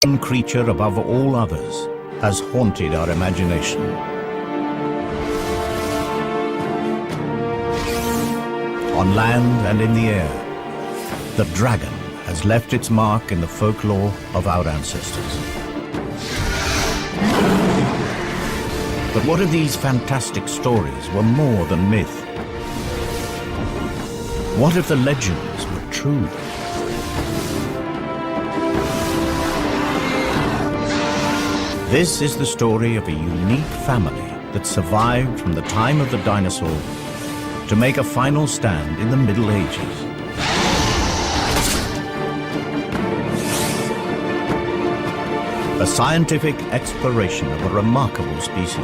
One creature above all others has haunted our imagination. On land and in the air, the dragon has left its mark in the folklore of our ancestors. But what if these fantastic stories were more than myth? What if the legends were true? This is the story of a unique family that survived from the time of the dinosaur to make a final stand in the Middle Ages. A scientific exploration of a remarkable species.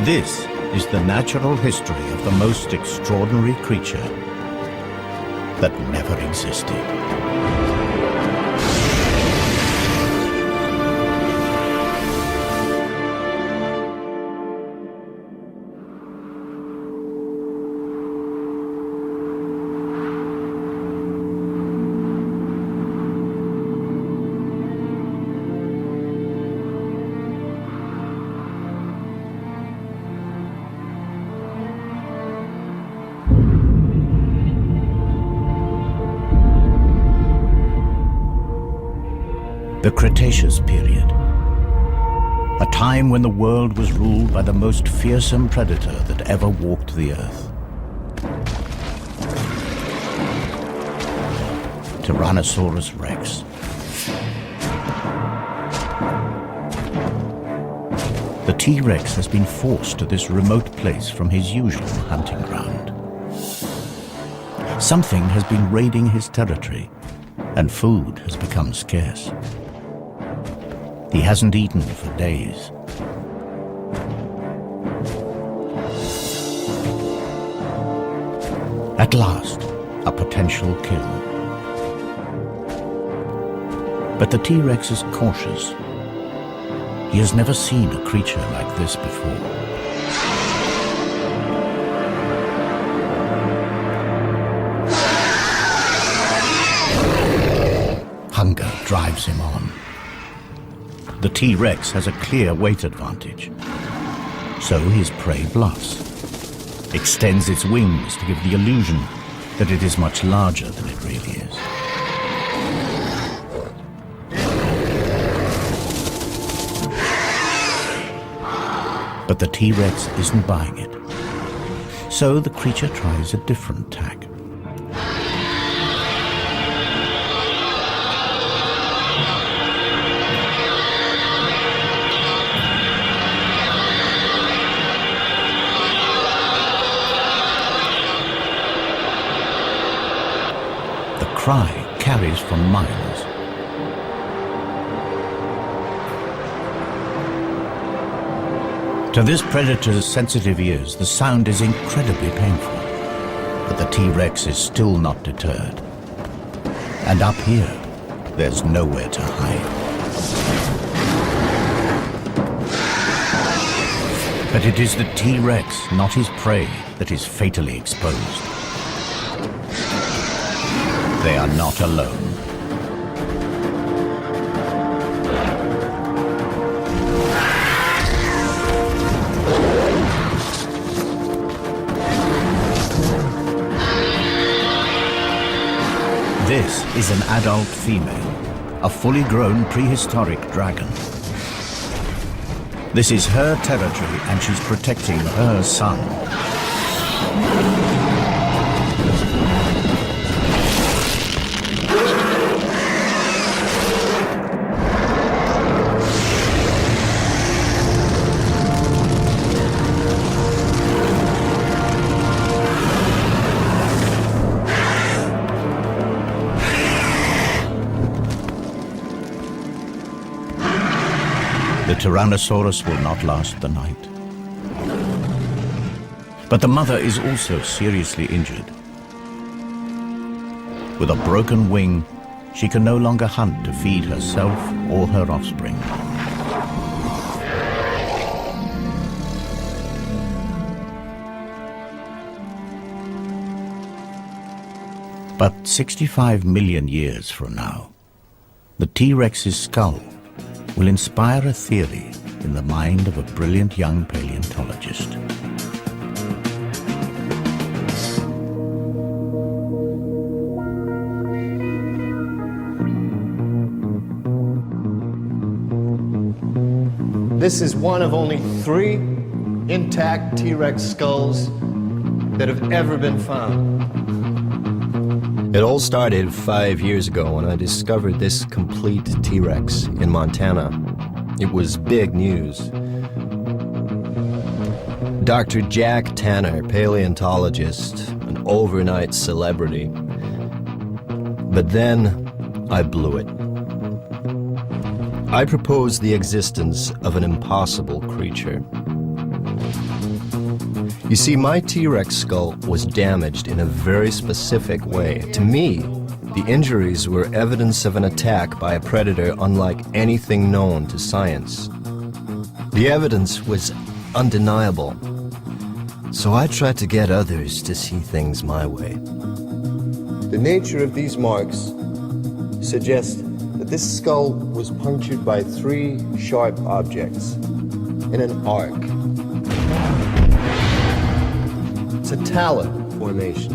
This is the natural history of the most extraordinary creature that never existed. The Cretaceous period, a time when the world was ruled by the most fearsome predator that ever walked the earth. Tyrannosaurus Rex. The T-Rex has been forced to this remote place from his usual hunting ground. Something has been raiding his territory, and food has become scarce. He hasn't eaten for days. At last, a potential kill. But the T-Rex is cautious. He has never seen a creature like this before. Hunger drives him on. The T-Rex has a clear weight advantage. So his prey bluffs, extends its wings to give the illusion that it is much larger than it really is. But the T-Rex isn't buying it. So the creature tries a different tack. The cry carries for miles. To this predator's sensitive ears, the sound is incredibly painful. But the T-Rex is still not deterred. And up here, there's nowhere to hide. But it is the T-Rex, not his prey, that is fatally exposed. They are not alone. This is an adult female, a fully grown prehistoric dragon. This is her territory and she's protecting her son. The Tyrannosaurus will not last the night. But the mother is also seriously injured. With a broken wing, she can no longer hunt to feed herself or her offspring. But 65 million years from now, the T-Rex's skull will inspire a theory in the mind of a brilliant young paleontologist. This is one of only 3 intact T-Rex skulls that have ever been found. It all started 5 years ago when I discovered this complete T-Rex in Montana. It was big news. Dr. Jack Tanner, paleontologist, an overnight celebrity. But then I blew it. I proposed the existence of an impossible creature. You see, my T-Rex skull was damaged in a very specific way. To me, the injuries were evidence of an attack by a predator unlike anything known to science. The evidence was undeniable. So I tried to get others to see things my way. The nature of these marks suggests that this skull was punctured by 3 sharp objects in an arc. It's a talon formation.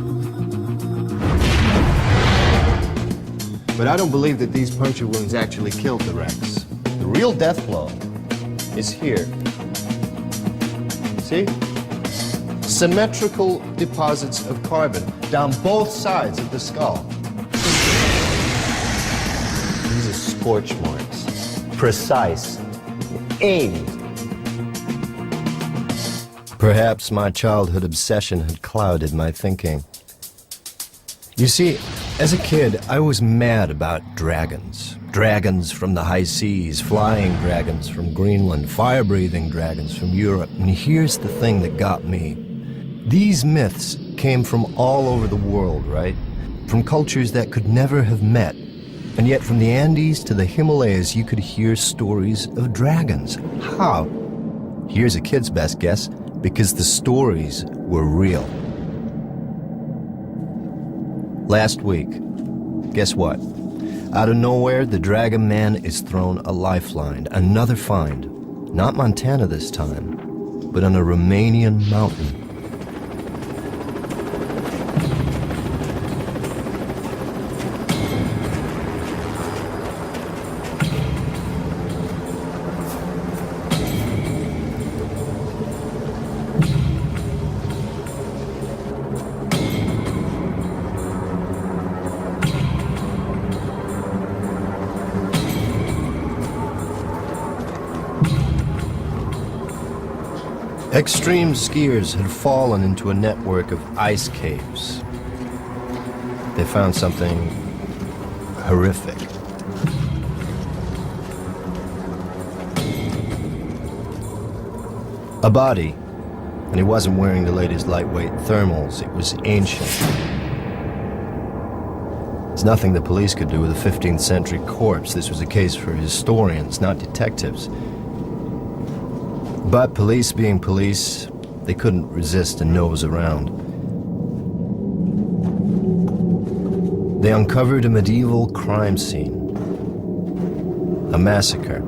But I don't believe that these puncture wounds actually killed the Rex. The real death blow is here. See? Symmetrical deposits of carbon down both sides of the skull. These are scorch marks. Precise. Aimed. Perhaps my childhood obsession had clouded my thinking. You see, as a kid, I was mad about dragons. Dragons from the high seas, flying dragons from Greenland, fire-breathing dragons from Europe. And here's the thing that got me. These myths came from all over the world, right? From cultures that could never have met. And yet from the Andes to the Himalayas, you could hear stories of dragons. How? Here's a kid's best guess. Because the stories were real. Last week, guess what? Out of nowhere, the Dragon Man is thrown a lifeline. Another find. Not Montana this time, but on a Romanian mountain. Extreme skiers had fallen into a network of ice caves. They found something horrific. A body, and he wasn't wearing the latest lightweight thermals. It was ancient. There's nothing the police could do with a 15th century corpse. This was a case for historians, not detectives. But police being police, they couldn't resist a nose around. They uncovered a medieval crime scene. A massacre.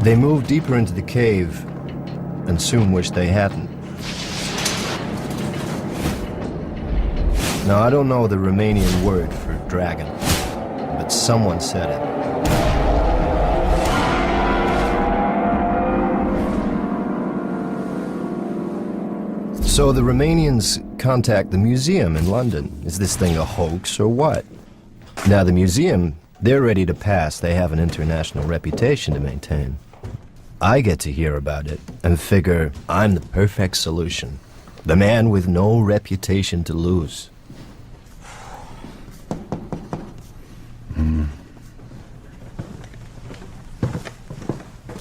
They moved deeper into the cave and soon wished they hadn't. Now, I don't know the Romanian word for dragon, but someone said it. So the Romanians contact the museum in London. Is this thing a hoax or what? Now, the museum, they're ready to pass. They have an international reputation to maintain. I get to hear about it and figure I'm the perfect solution. The man with no reputation to lose.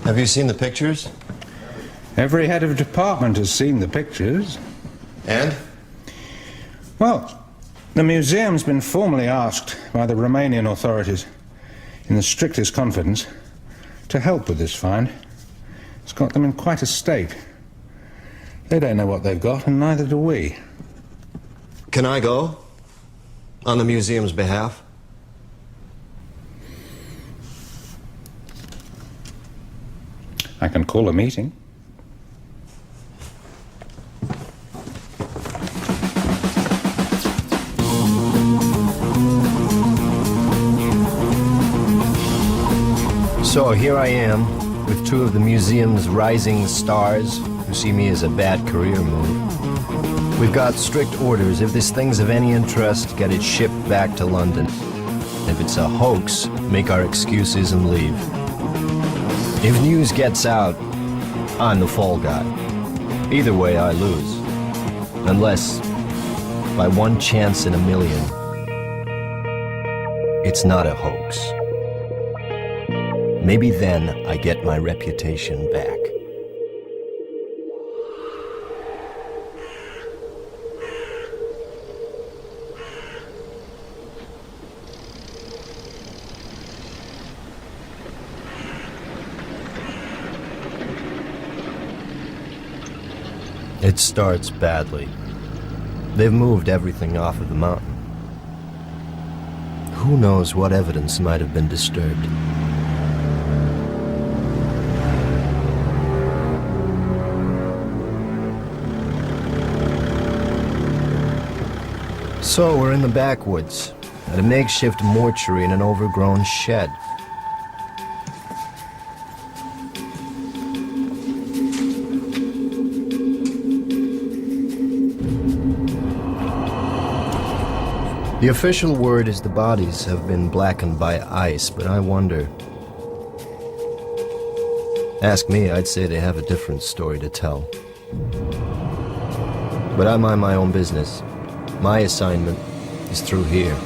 Have you seen the pictures? Every head of a department has seen the pictures. And? Well, the museum's been formally asked by the Romanian authorities, in the strictest confidence, to help with this find. It's got them in quite a state. They don't know what they've got, and neither do we. Can I go? On the museum's behalf? I can call a meeting. So here I am, with two of the museum's rising stars who see me as a bad career move. We've got strict orders. If this thing's of any interest, get it shipped back to London. If it's a hoax, make our excuses and leave. If news gets out, I'm the fall guy. Either way, I lose. Unless, by one chance in a million, it's not a hoax. Maybe then I get my reputation back. It starts badly. They've moved everything off of the mountain. Who knows what evidence might have been disturbed? So we're in the backwoods, at a makeshift mortuary in an overgrown shed. The official word is the bodies have been blackened by ice, but I wonder. Ask me, I'd say they have a different story to tell. But I mind my own business. My assignment is through here.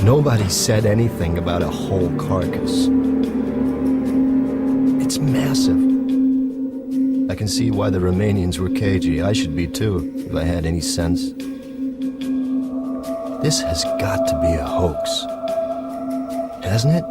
Nobody said anything about a whole carcass. It's massive. I can see why the Romanians were cagey. I should be too, if I had any sense. This has got to be a hoax. Hasn't it?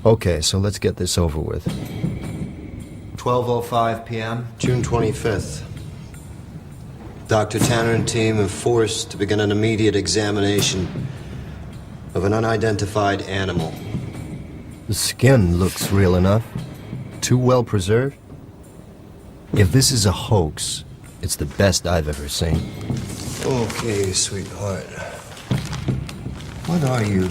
Okay, so let's get this over with. 12:05 p.m., June 25th. Dr. Tanner and team are forced to begin an immediate examination of an unidentified animal. The skin looks real enough. Too well preserved. If this is a hoax, it's the best I've ever seen. Okay, sweetheart. What are you?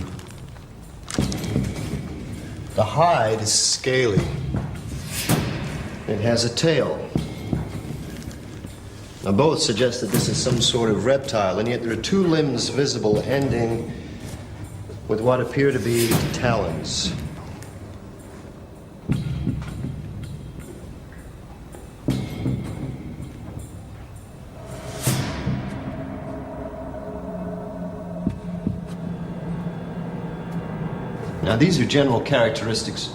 The hide is scaly. It has a tail. Now, both suggest that this is some sort of reptile, and yet there are two limbs visible ending with what appear to be talons. Now, these are general characteristics.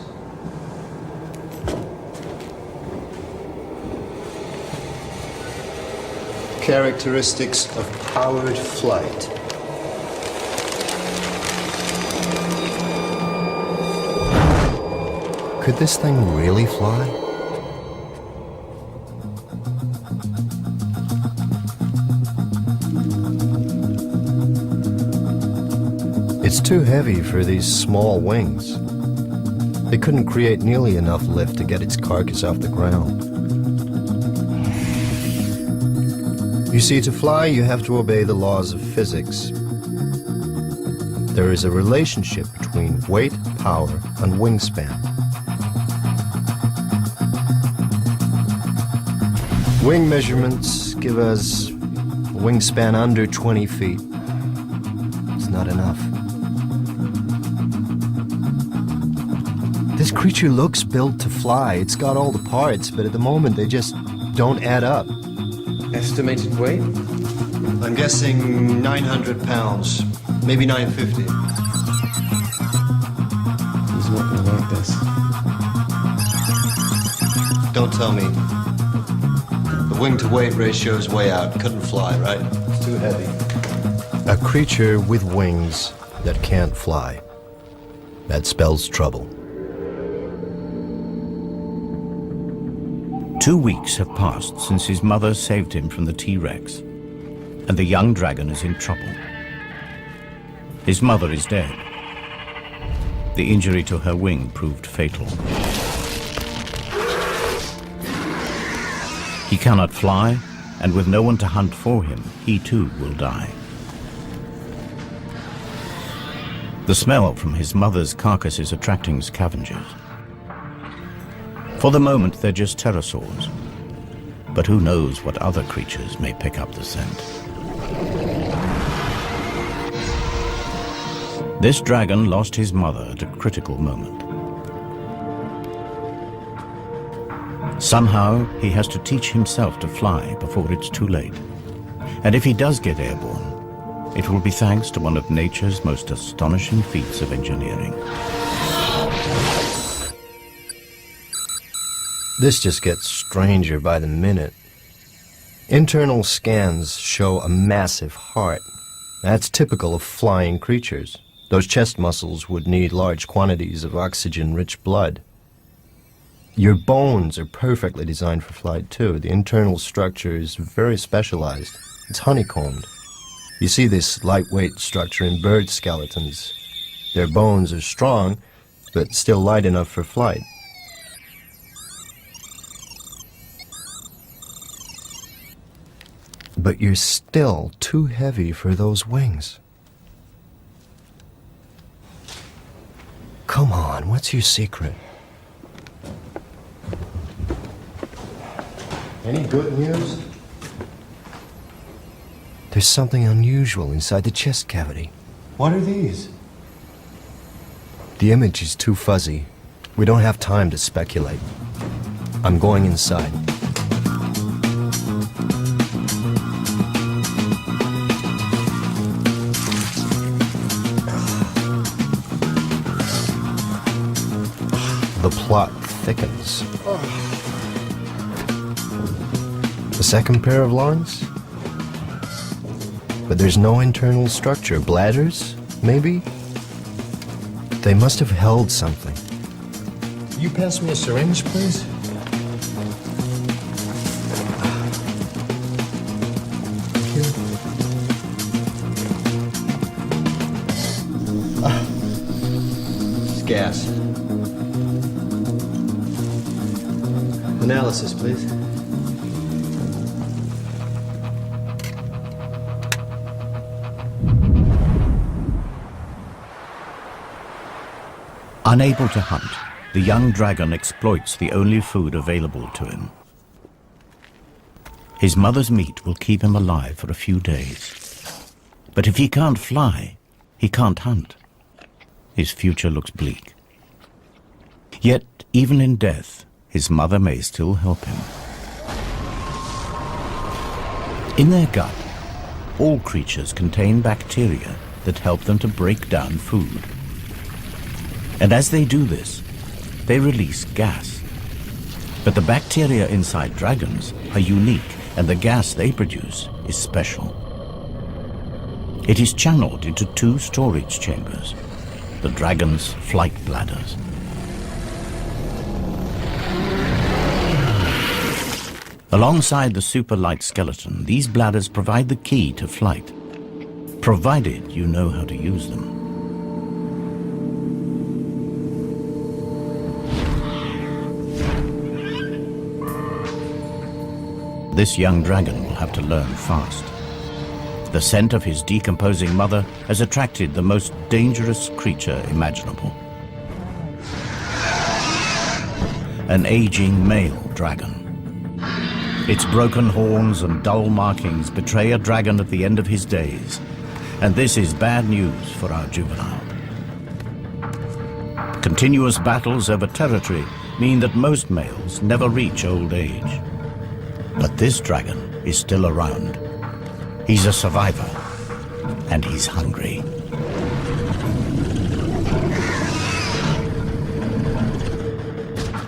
Characteristics of powered flight. Could this thing really fly? It's too heavy for these small wings. They couldn't create nearly enough lift to get its carcass off the ground. You see, to fly, you have to obey the laws of physics. There is a relationship between weight, power, and wingspan. Wing measurements give us a wingspan under 20 feet. It's not enough. This creature looks built to fly. It's got all the parts, but at the moment they just don't add up. Estimated weight? I'm guessing 900 pounds, maybe 950. He's not gonna like this. Don't tell me. The wing-to-weight ratio is way out. Couldn't fly, right? It's too heavy. A creature with wings that can't fly. That spells trouble. 2 weeks have passed since his mother saved him from the T-Rex, and the young dragon is in trouble. His mother is dead. The injury to her wing proved fatal. He cannot fly, and with no one to hunt for him, he too will die. The smell from his mother's carcass is attracting scavengers. For the moment, they're just pterosaurs. But who knows what other creatures may pick up the scent. This dragon lost his mother at a critical moment. Somehow, he has to teach himself to fly before it's too late. And if he does get airborne, it will be thanks to one of nature's most astonishing feats of engineering. This just gets stranger by the minute. Internal scans show a massive heart. That's typical of flying creatures. Those chest muscles would need large quantities of oxygen-rich blood. Your bones are perfectly designed for flight, too. The internal structure is very specialized. It's honeycombed. You see this lightweight structure in bird skeletons. Their bones are strong, but still light enough for flight. But you're still too heavy for those wings. Come on, what's your secret? Any good news? There's something unusual inside the chest cavity. What are these? The image is too fuzzy. We don't have time to speculate. I'm going inside. The plot thickens. The second pair of lungs? But there's no internal structure. Bladders, maybe? They must have held something. You pass me a syringe, please? Thank you. It's gas. Analysis, please. Unable to hunt, the young dragon exploits the only food available to him. His mother's meat will keep him alive for a few days. But if he can't fly, he can't hunt. His future looks bleak. Yet, even in death, his mother may still help him. In their gut, all creatures contain bacteria that help them to break down food. And as they do this, they release gas. But the bacteria inside dragons are unique, and the gas they produce is special. It is channeled into 2 storage chambers, the dragon's flight bladders. Alongside the super light skeleton, these bladders provide the key to flight, provided you know how to use them. This young dragon will have to learn fast. The scent of his decomposing mother has attracted the most dangerous creature imaginable. An aging male dragon. Its broken horns and dull markings betray a dragon at the end of his days, and this is bad news for our juvenile. Continuous battles over territory mean that most males never reach old age. But this dragon is still around. He's a survivor, and he's hungry.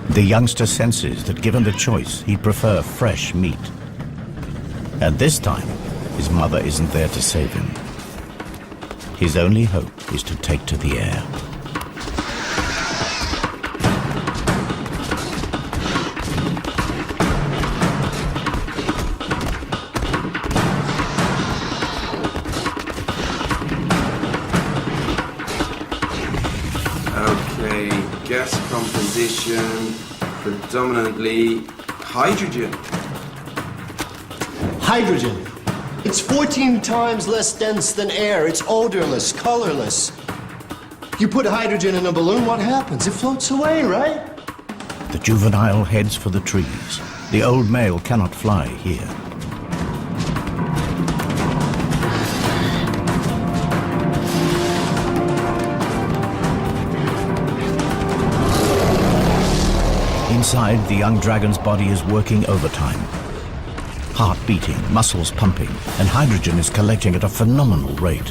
The youngster senses that given the choice, he'd prefer fresh meat. And this time, his mother isn't there to save him. His only hope is to take to the air. Okay, gas composition, predominantly hydrogen. Hydrogen. It's 14 times less dense than air. It's odorless, colorless. You put hydrogen in a balloon, what happens? It floats away, right? The juvenile heads for the trees. The old male cannot fly here. Inside, the young dragon's body is working overtime. Heart beating, muscles pumping, and hydrogen is collecting at a phenomenal rate.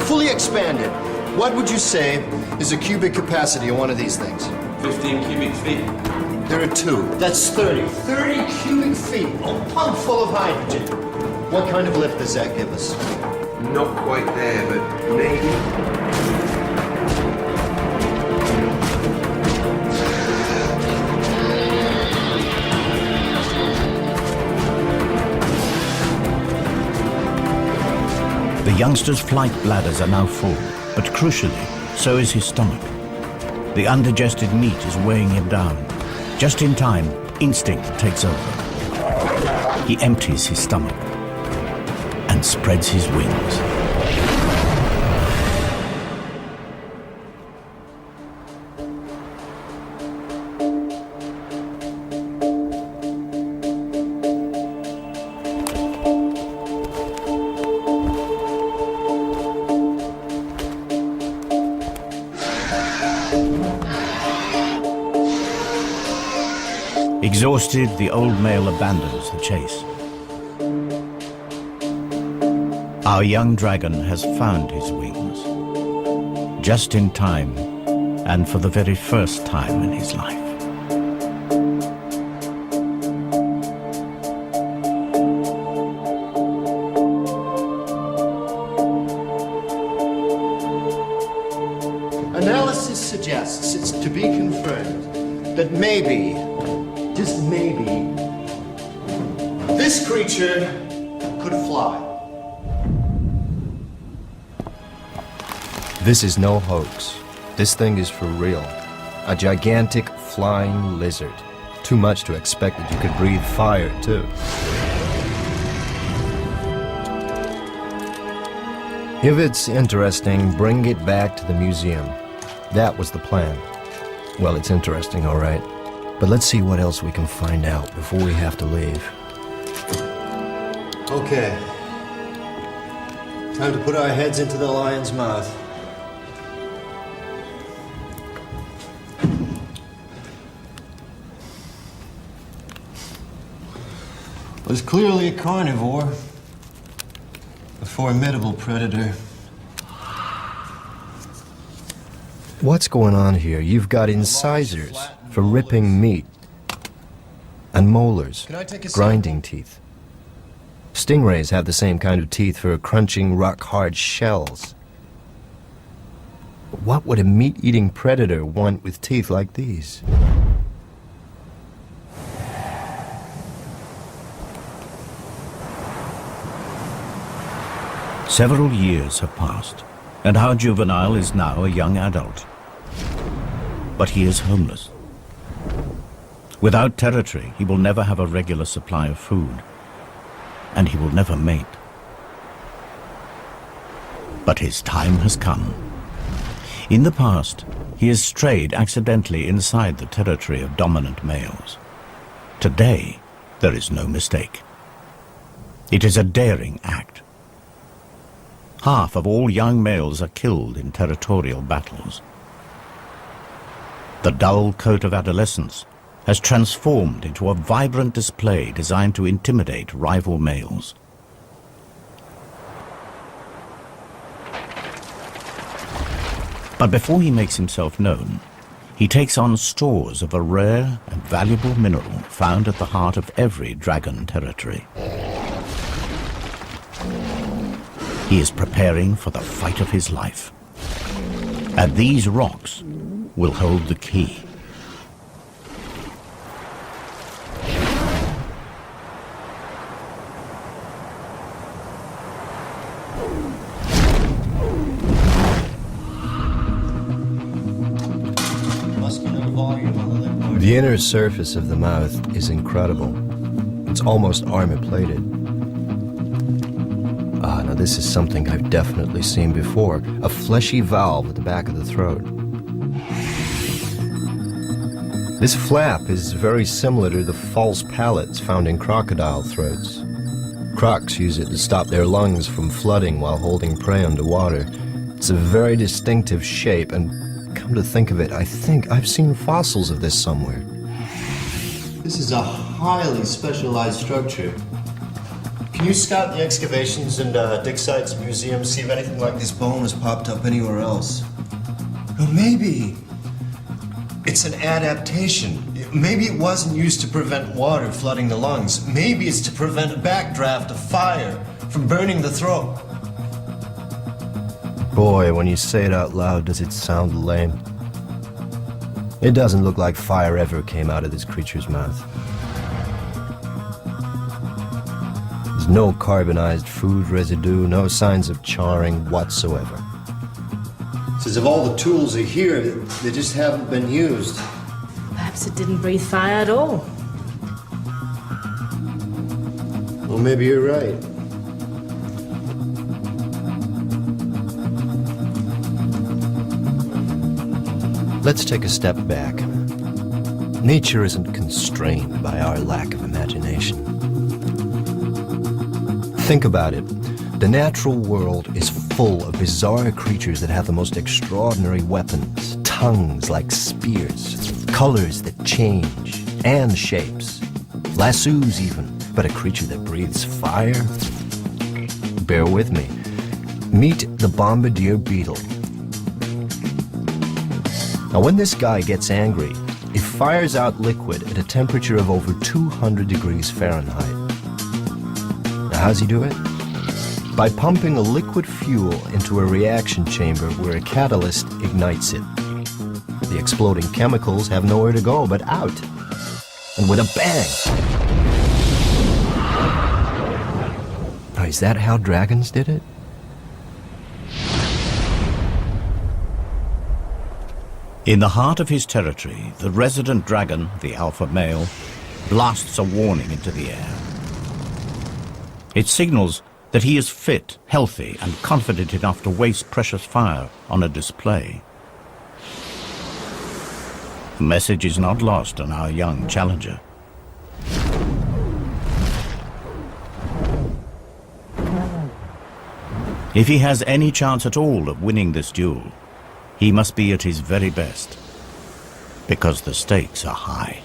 Fully expanded. What would you say is the cubic capacity of one of these things? 15 cubic feet. There are two. That's 30. 30 cubic feet. A pump full of hydrogen. What kind of lift does that give us? Not quite there, but maybe. The youngster's flight bladders are now full, but crucially, so is his stomach. The undigested meat is weighing him down. Just in time, instinct takes over. He empties his stomach and spreads his wings. Exhausted, the old male abandons the chase. Our young dragon has found his wings, just in time, and for the very first time in his life. Analysis suggests, it's to be confirmed, that maybe, just maybe, this creature could fly. This is no hoax. This thing is for real. A gigantic flying lizard. Too much to expect that you could breathe fire, too. If it's interesting, bring it back to the museum. That was the plan. Well, it's interesting, all right. But let's see what else we can find out before we have to leave. Okay. Time to put our heads into the lion's mouth. Was clearly a carnivore, a formidable predator. What's going on here? You've got incisors for ripping meat, and molars, grinding teeth. Stingrays have the same kind of teeth for crunching rock-hard shells. What would a meat-eating predator want with teeth like these? Several years have passed, and our juvenile is now a young adult. But he is homeless. Without territory, he will never have a regular supply of food, and he will never mate. But his time has come. In the past, he has strayed accidentally inside the territory of dominant males. Today, there is no mistake. It is a daring act. Half of all young males are killed in territorial battles. The dull coat of adolescence has transformed into a vibrant display designed to intimidate rival males. But before he makes himself known, he takes on stores of a rare and valuable mineral found at the heart of every dragon territory. He is preparing for the fight of his life. And these rocks will hold the key. The inner surface of the mouth is incredible. It's almost armor-plated. Now this is something I've definitely seen before. A fleshy valve at the back of the throat. This flap is very similar to the false palates found in crocodile throats. Crocs use it to stop their lungs from flooding while holding prey underwater. It's a very distinctive shape, and come to think of it, I think I've seen fossils of this somewhere. This is a highly specialized structure. Can you scout the excavations and dig sites, museums, see if anything like this bone has popped up anywhere else? Or maybe it's an adaptation. Maybe it wasn't used to prevent water flooding the lungs. Maybe it's to prevent a backdraft of fire from burning the throat. Boy, when you say it out loud, does it sound lame. It doesn't look like fire ever came out of this creature's mouth. There's no carbonized food residue, no signs of charring whatsoever. It's as if all the tools are here, they just haven't been used. Perhaps it didn't breathe fire at all. Well, maybe you're right. Let's take a step back. Nature isn't constrained by our lack of imagination. Think about it. The natural world is full of bizarre creatures that have the most extraordinary weapons, tongues like spears, colors that change, and shapes. Lassos even, but a creature that breathes fire? Bear with me. Meet the bombardier beetle. Now, when this guy gets angry, he fires out liquid at a temperature of over 200 degrees Fahrenheit. Now, how's he do it? By pumping a liquid fuel into a reaction chamber where a catalyst ignites it. The exploding chemicals have nowhere to go but out. And with a bang! Now, is that how dragons did it? In the heart of his territory, the resident dragon, the alpha male, blasts a warning into the air. It signals that he is fit, healthy, and confident enough to waste precious fire on a display. The message is not lost on our young challenger. If he has any chance at all of winning this duel, he must be at his very best, because the stakes are high.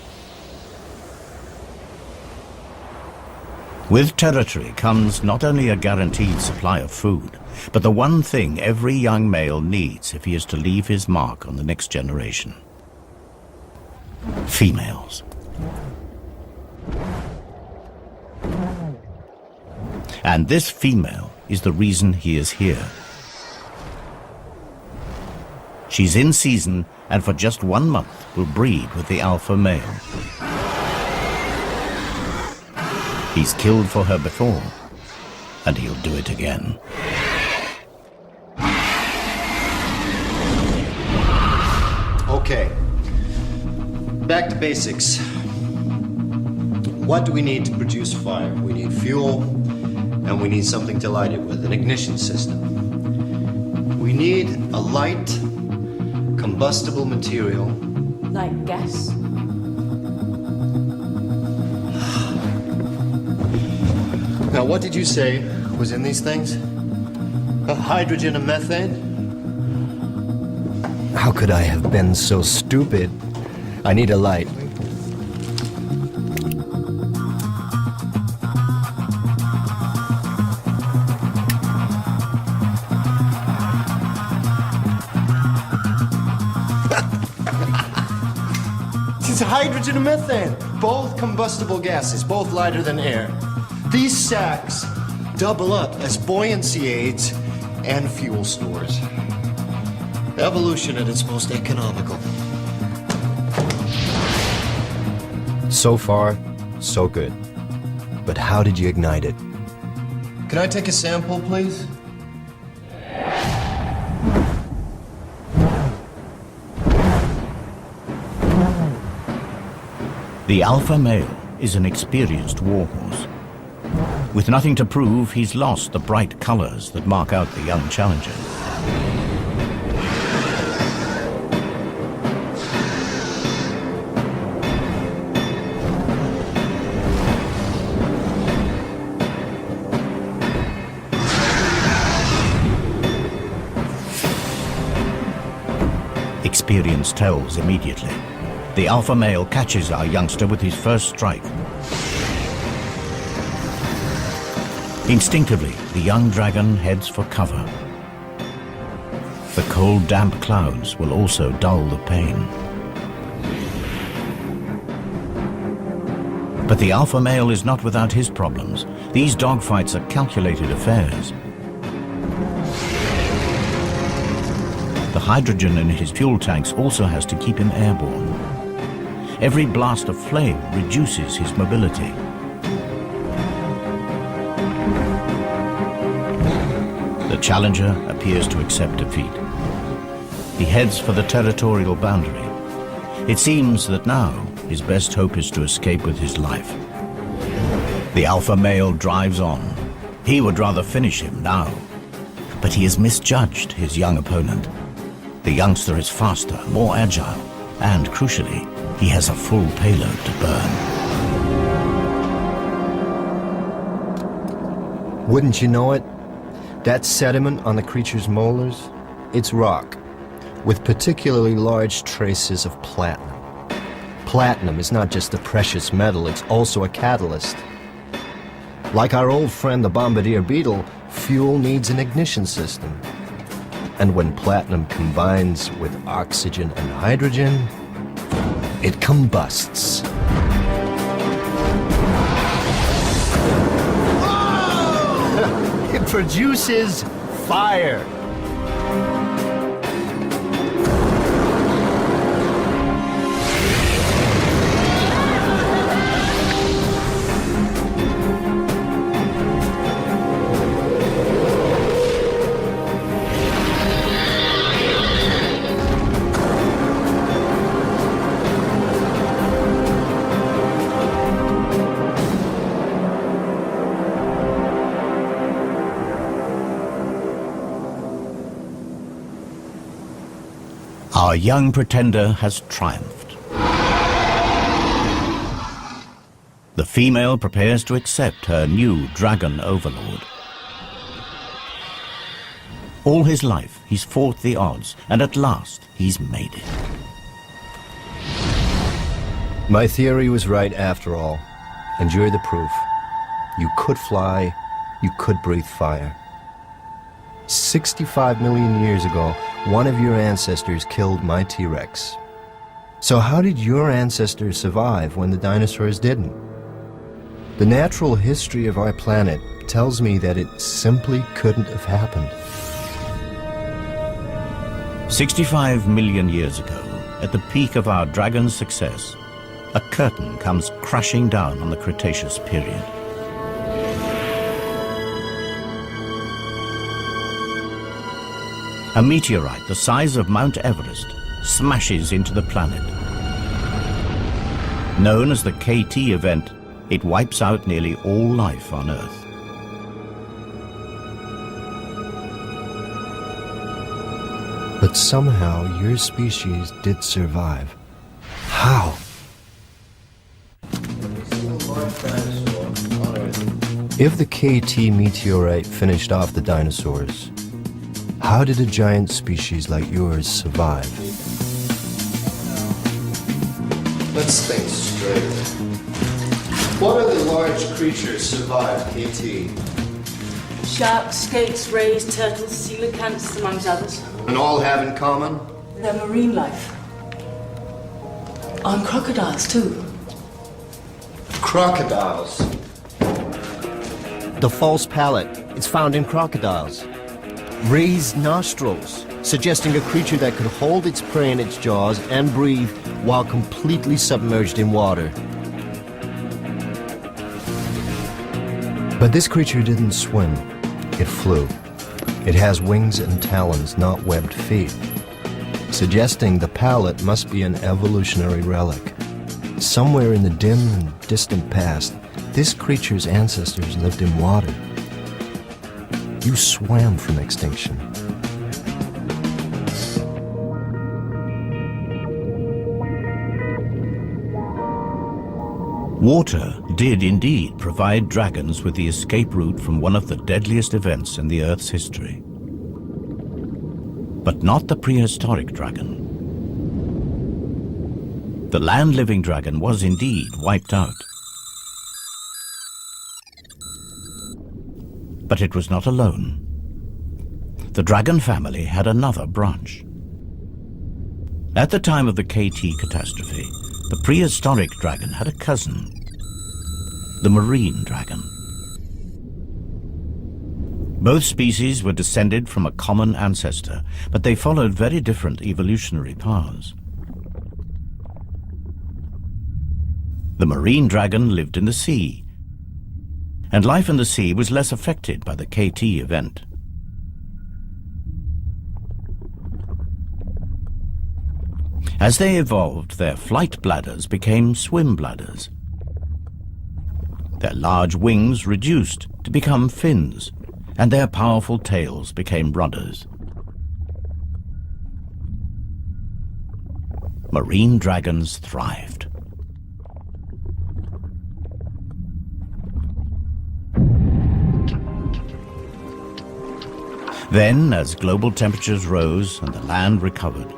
With territory comes not only a guaranteed supply of food, but the one thing every young male needs if he is to leave his mark on the next generation: females. And this female is the reason he is here. She's in season, and for just 1 month will breed with the alpha male. He's killed for her before, and he'll do it again. Okay. Back to basics. What do we need to produce fire? We need fuel, and we need something to light it with, an ignition system. We need a light, combustible material. Like gas? Now, what did you say was in these things? Hydrogen and methane? How could I have been so stupid? I need a light. It's hydrogen and methane, both combustible gases, both lighter than air. These sacks double up as buoyancy aids and fuel stores. Evolution at its most economical. So far, so good. But how did you ignite it? Can I take a sample, please? The alpha male is an experienced warhorse. With nothing to prove, he's lost the bright colors that mark out the young challenger. Experience tells immediately. The alpha male catches our youngster with his first strike. Instinctively, the young dragon heads for cover. The cold, damp clouds will also dull the pain. But the alpha male is not without his problems. These dogfights are calculated affairs. The hydrogen in his fuel tanks also has to keep him airborne. Every blast of flame reduces his mobility. The challenger appears to accept defeat. He heads for the territorial boundary. It seems that now his best hope is to escape with his life. The alpha male drives on. He would rather finish him now. But he has misjudged his young opponent. The youngster is faster, more agile, and crucially, he has a full payload to burn. Wouldn't you know it? That sediment on the creature's molars, it's rock, with particularly large traces of platinum. Platinum is not just a precious metal, it's also a catalyst. Like our old friend the bombardier beetle, fuel needs an ignition system. And when platinum combines with oxygen and hydrogen, it combusts. It produces fire. Our young pretender has triumphed. The female prepares to accept her new dragon overlord. All his life, he's fought the odds, and at last, he's made it. My theory was right after all. And you're the proof. You could fly, you could breathe fire. 65 million years ago, one of your ancestors killed my T-Rex. So how did your ancestors survive when the dinosaurs didn't? The natural history of our planet tells me that it simply couldn't have happened. 65 million years ago, at the peak of our dragon's success, a curtain comes crashing down on the Cretaceous period. A meteorite the size of Mount Everest smashes into the planet. Known as the KT event, it wipes out nearly all life on Earth. But somehow your species did survive. How? If the KT meteorite finished off the dinosaurs, how did a giant species like yours survive? Let's think straight. What other large creatures survived KT? Sharks, skates, rays, turtles, coelacanths, amongst others. And all have in common? Their marine life. On crocodiles, too. Crocodiles. The false palate is found in crocodiles. Raised nostrils, suggesting a creature that could hold its prey in its jaws and breathe while completely submerged in water. But this creature didn't swim, it flew. It has wings and talons, not webbed feet, suggesting the palate must be an evolutionary relic. Somewhere in the dim and distant past, this creature's ancestors lived in water. You swam from extinction. Water did indeed provide dragons with the escape route from one of the deadliest events in the Earth's history. But not the prehistoric dragon. The land-living dragon was indeed wiped out. But it was not alone. The dragon family had another branch. At the time of the KT catastrophe, the prehistoric dragon had a cousin, the marine dragon. Both species were descended from a common ancestor, but they followed very different evolutionary paths. The marine dragon lived in the sea, and life in the sea was less affected by the KT event. As they evolved, their flight bladders became swim bladders. Their large wings reduced to become fins, and their powerful tails became rudders. Marine dragons thrived. Then, as global temperatures rose and the land recovered,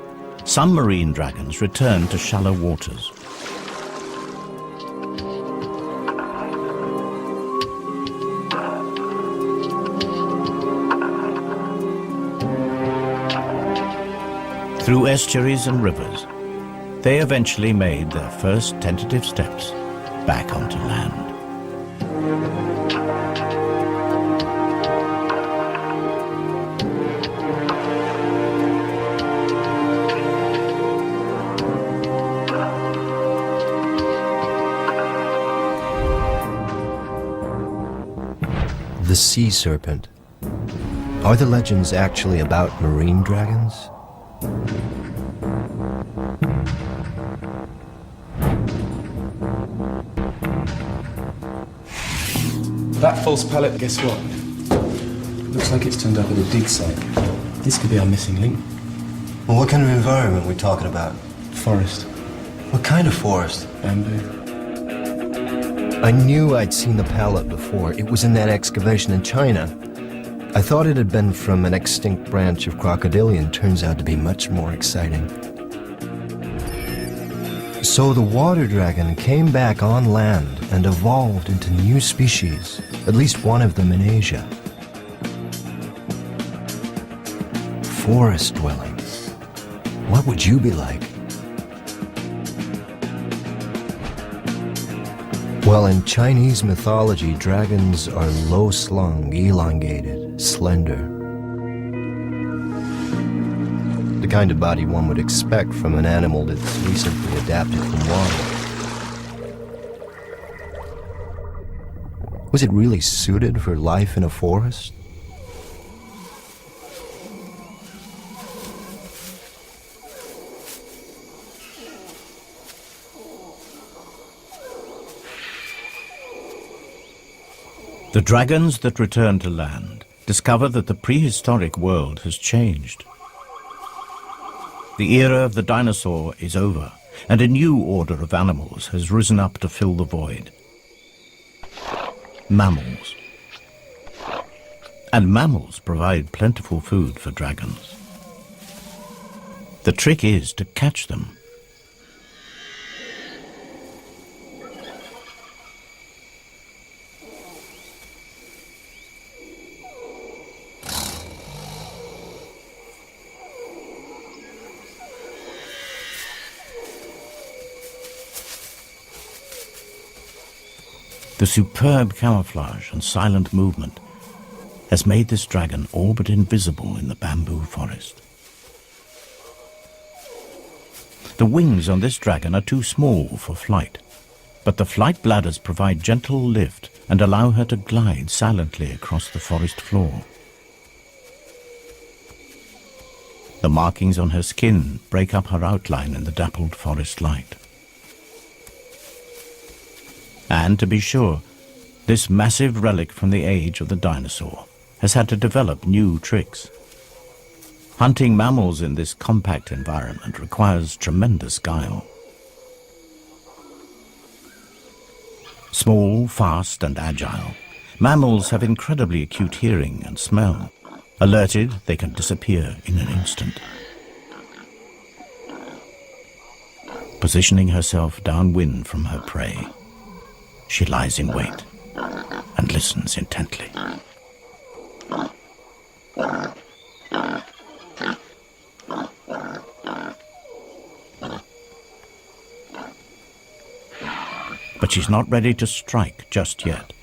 some marine dragons returned to shallow waters. Through estuaries and rivers, they eventually made their first tentative steps back onto land. The sea serpent. Are the legends actually about marine dragons? That false pallet, guess what? Looks like it's turned up at a dig site. This could be our missing link. Well, what kind of environment are we talking about? Forest. What kind of forest? Bamboo. I knew I'd seen the pallet before. It was in that excavation in China. I thought it had been from an extinct branch of crocodilian. Turns out to be much more exciting. So the water dragon came back on land and evolved into new species, at least one of them in Asia. Forest dwelling. What would you be like? Well, in Chinese mythology, dragons are low-slung, elongated, slender. The kind of body one would expect from an animal that's recently adapted from water. Was it really suited for life in a forest? The dragons that return to land discover that the prehistoric world has changed. The era of the dinosaur is over, and a new order of animals has risen up to fill the void. Mammals. And mammals provide plentiful food for dragons. The trick is to catch them. The superb camouflage and silent movement has made this dragon all but invisible in the bamboo forest. The wings on this dragon are too small for flight, but the flight bladders provide gentle lift and allow her to glide silently across the forest floor. The markings on her skin break up her outline in the dappled forest light. And to be sure, this massive relic from the age of the dinosaur has had to develop new tricks. Hunting mammals in this compact environment requires tremendous guile. Small, fast, and agile, mammals have incredibly acute hearing and smell. Alerted, they can disappear in an instant. Positioning herself downwind from her prey, she lies in wait and listens intently. But she's not ready to strike just yet.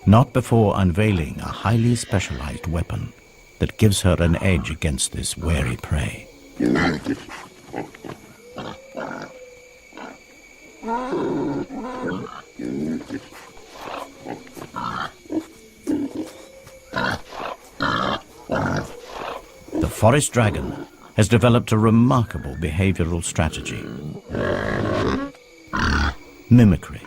Not before unveiling a highly specialized weapon that gives her an edge against this wary prey. The forest dragon has developed a remarkable behavioral strategy. Mimicry.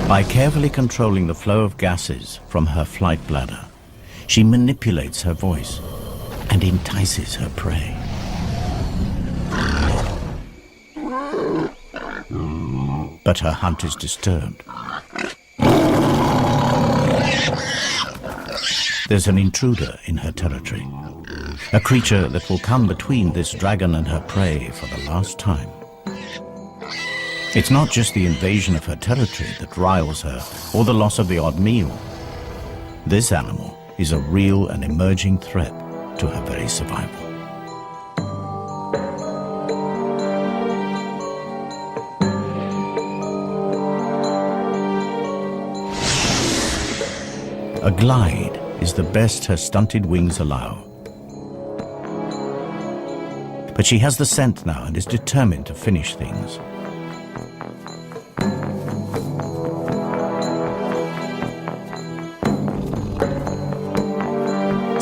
By carefully controlling the flow of gases from her flight bladder, she manipulates her voice and entices her prey. But her hunt is disturbed. There's an intruder in her territory, a creature that will come between this dragon and her prey for the last time. It's not just the invasion of her territory that riles her, or the loss of the odd meal. This animal is a real and emerging threat to her very survival. A glide is the best her stunted wings allow. But she has the scent now and is determined to finish things.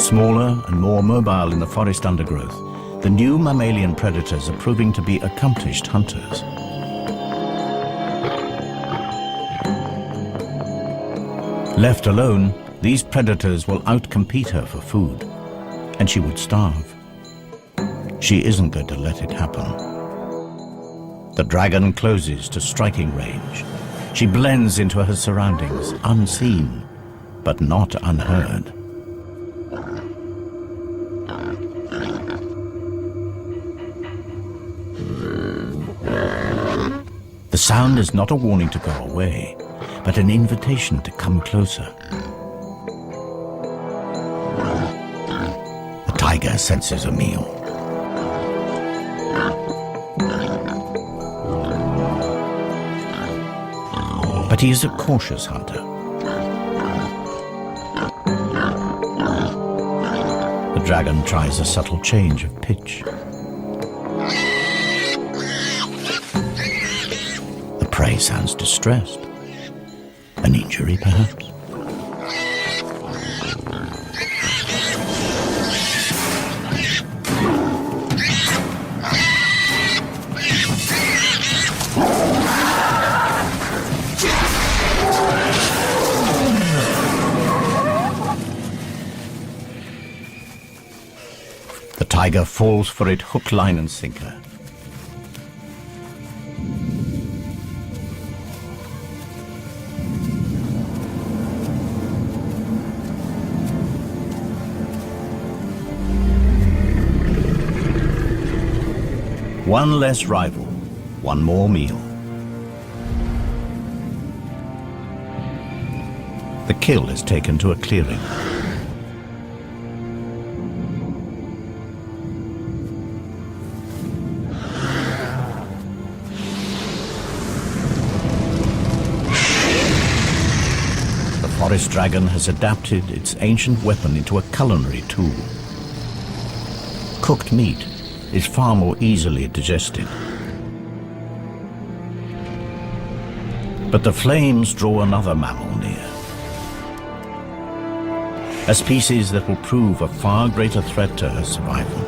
Smaller and more mobile in the forest undergrowth, the new mammalian predators are proving to be accomplished hunters. Left alone, these predators will outcompete her for food, and she would starve. She isn't going to let it happen. The dragon closes to striking range. She blends into her surroundings, unseen, but not unheard. The sound is not a warning to go away, but an invitation to come closer. The tiger senses a meal. But he is a cautious hunter. The dragon tries a subtle change of pitch. The prey sounds distressed. An injury, perhaps? The tiger falls for it hook, line, and sinker. One less rival, one more meal. The kill is taken to a clearing. The forest dragon has adapted its ancient weapon into a culinary tool. Cooked meat is far more easily digested. But the flames draw another mammal near. A species that will prove a far greater threat to her survival.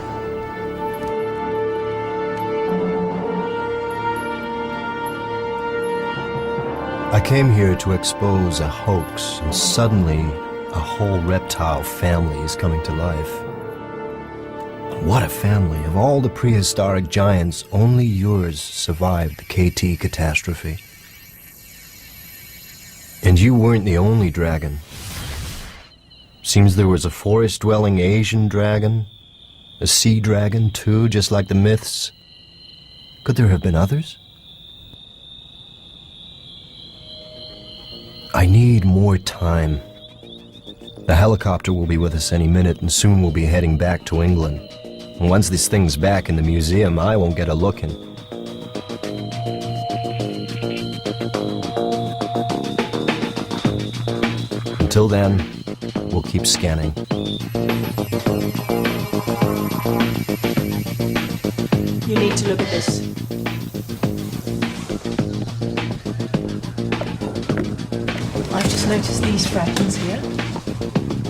I came here to expose a hoax, and suddenly a whole reptile family is coming to life. What a family. Of all the prehistoric giants, only yours survived the KT catastrophe. And you weren't the only dragon. Seems there was a forest-dwelling Asian dragon, a sea dragon too, just like the myths. Could there have been others? I need more time. The helicopter will be with us any minute, and soon we'll be heading back to England. And once this thing's back in the museum, I won't get a look in. Until then, we'll keep scanning. You need to look at this. I've just noticed these fragments here.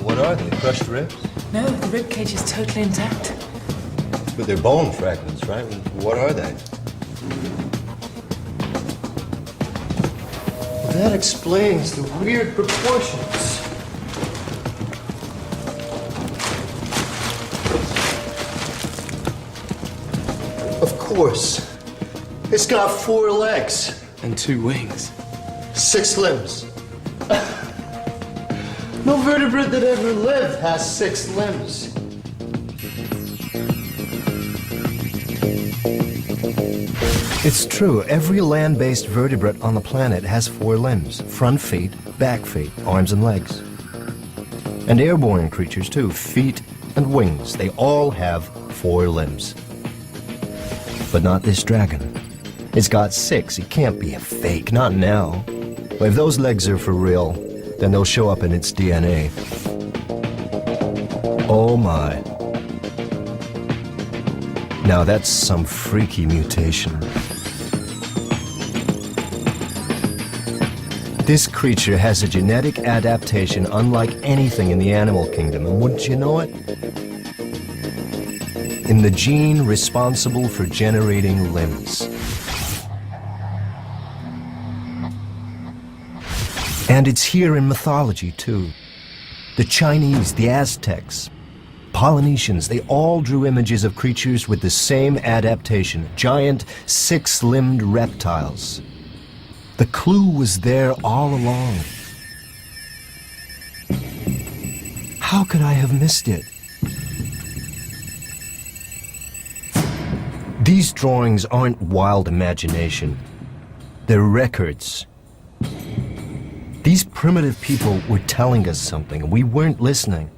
What are they? Crushed ribs? No, the rib cage is totally intact. But they're bone fragments, right? What are they? That explains the weird proportions. Of course. It's got 4 legs. And 2 wings. 6 limbs. No vertebrate that ever lived has 6 limbs. It's true. Every land-based vertebrate on the planet has 4 limbs. Front feet, back feet, arms and legs. And airborne creatures too. Feet and wings. They all have 4 limbs. But not this dragon. It's got 6. It can't be a fake. Not now. But if those legs are for real, then they'll show up in its DNA. Oh my. Now that's some freaky mutation. This creature has a genetic adaptation unlike anything in the animal kingdom, and wouldn't you know it? In the gene responsible for generating limbs. And it's here in mythology, too. The Chinese, the Aztecs, Polynesians, they all drew images of creatures with the same adaptation, giant 6-limbed reptiles. The clue was there all along. How could I have missed it? These drawings aren't wild imagination. They're records. These primitive people were telling us something, and we weren't listening.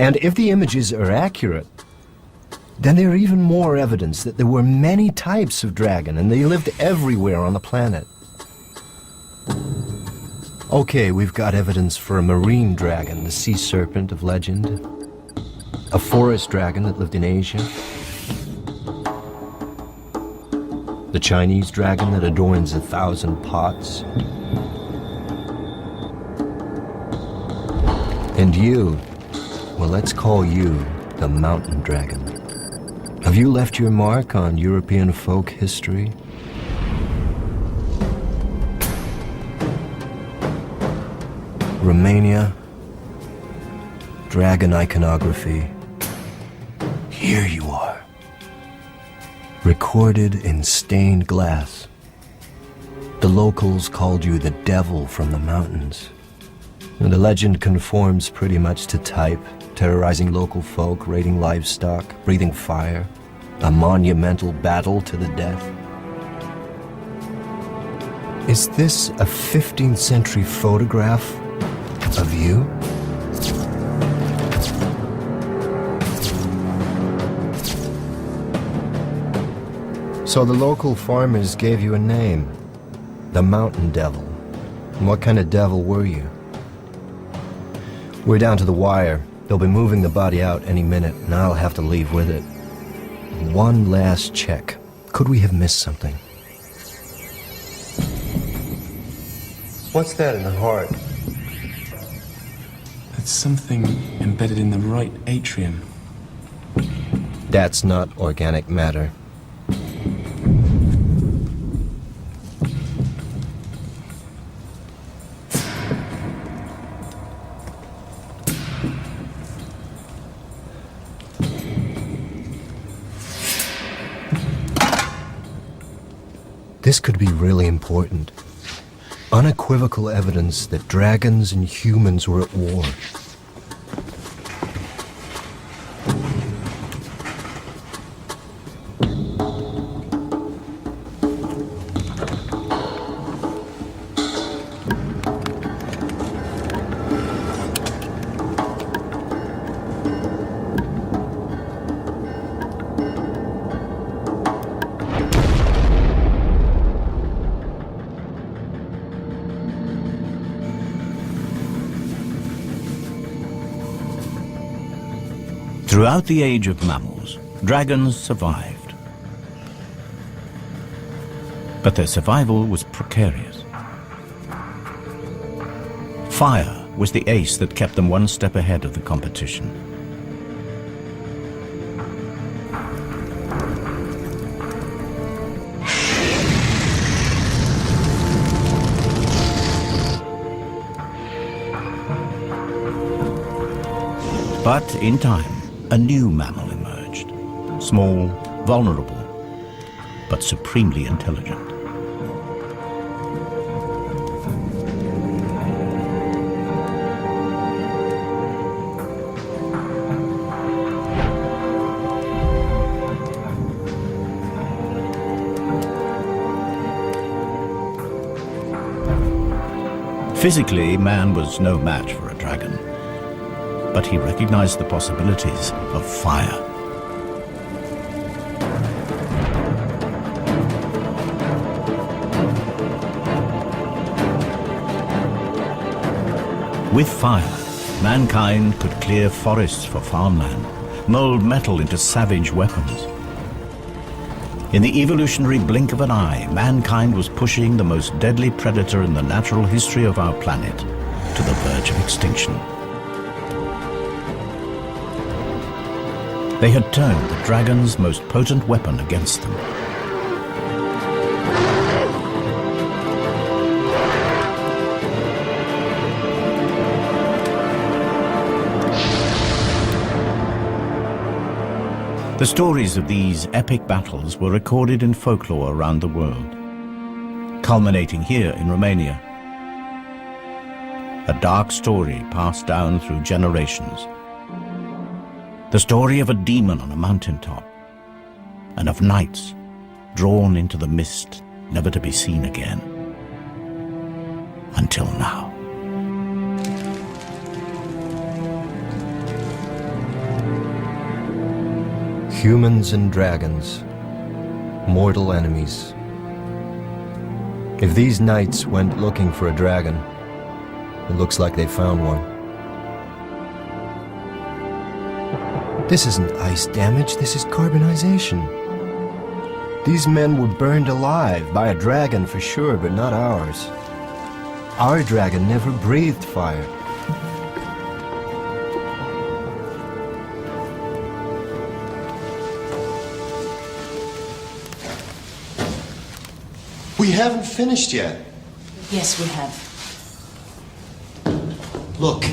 And if the images are accurate, then there are even more evidence that there were many types of dragon, and they lived everywhere on the planet. Okay, we've got evidence for a marine dragon, the sea serpent of legend, a forest dragon that lived in Asia, the Chinese dragon that adorns 1,000 pots, and you, well, let's call you the mountain dragon. Have you left your mark on European folk history? Romania, dragon iconography. Here you are. Recorded in stained glass. The locals called you the devil from the mountains. And the legend conforms pretty much to type, terrorizing local folk, raiding livestock, breathing fire, a monumental battle to the death. Is this a 15th century photograph of you? So the local farmers gave you a name, the Mountain Devil. And what kind of devil were you? We're down to the wire. They'll be moving the body out any minute, and I'll have to leave with it. One last check. Could we have missed something? What's that in the heart? That's something embedded in the right atrium. That's not organic matter. This could be really important. Unequivocal evidence that dragons and humans were at war. Throughout the age of mammals, dragons survived. But their survival was precarious. Fire was the ace that kept them one step ahead of the competition. But in time, a new mammal emerged. Small, vulnerable, but supremely intelligent. Physically, man was no match for a dragon. But he recognized the possibilities of fire. With fire, mankind could clear forests for farmland, mold metal into savage weapons. In the evolutionary blink of an eye, mankind was pushing the most deadly predator in the natural history of our planet to the verge of extinction. They had turned the dragon's most potent weapon against them. The stories of these epic battles were recorded in folklore around the world, culminating here in Romania. A dark story passed down through generations. The story of a demon on a mountaintop, and of knights drawn into the mist, never to be seen again. Until now. Humans and dragons, mortal enemies. If these knights went looking for a dragon, it looks like they found one. This isn't ice damage, this is carbonization. These men were burned alive by a dragon for sure, but not ours. Our dragon never breathed fire. We haven't finished yet. Yes, we have. Look.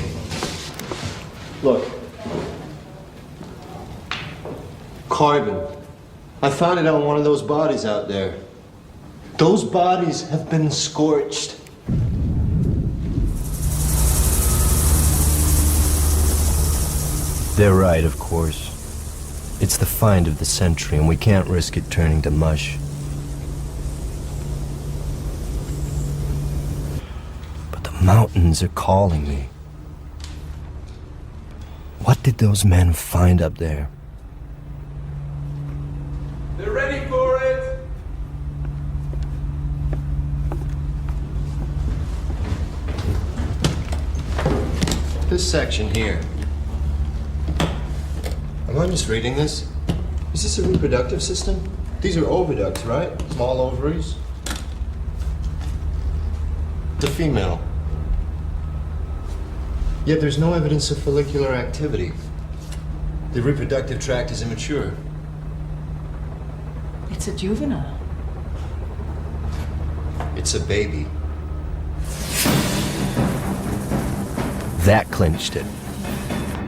Look. Carbon. I found it on one of those bodies out there. Those bodies have been scorched. They're right, of course. It's the find of the century, and we can't risk it turning to mush. But the mountains are calling me. What did those men find up there? They're ready for it! This section here. Am I misreading this? Is this a reproductive system? These are oviducts, right? Small ovaries. The female. Yet there's no evidence of follicular activity. The reproductive tract is immature. It's a juvenile. It's a baby. That clinched it.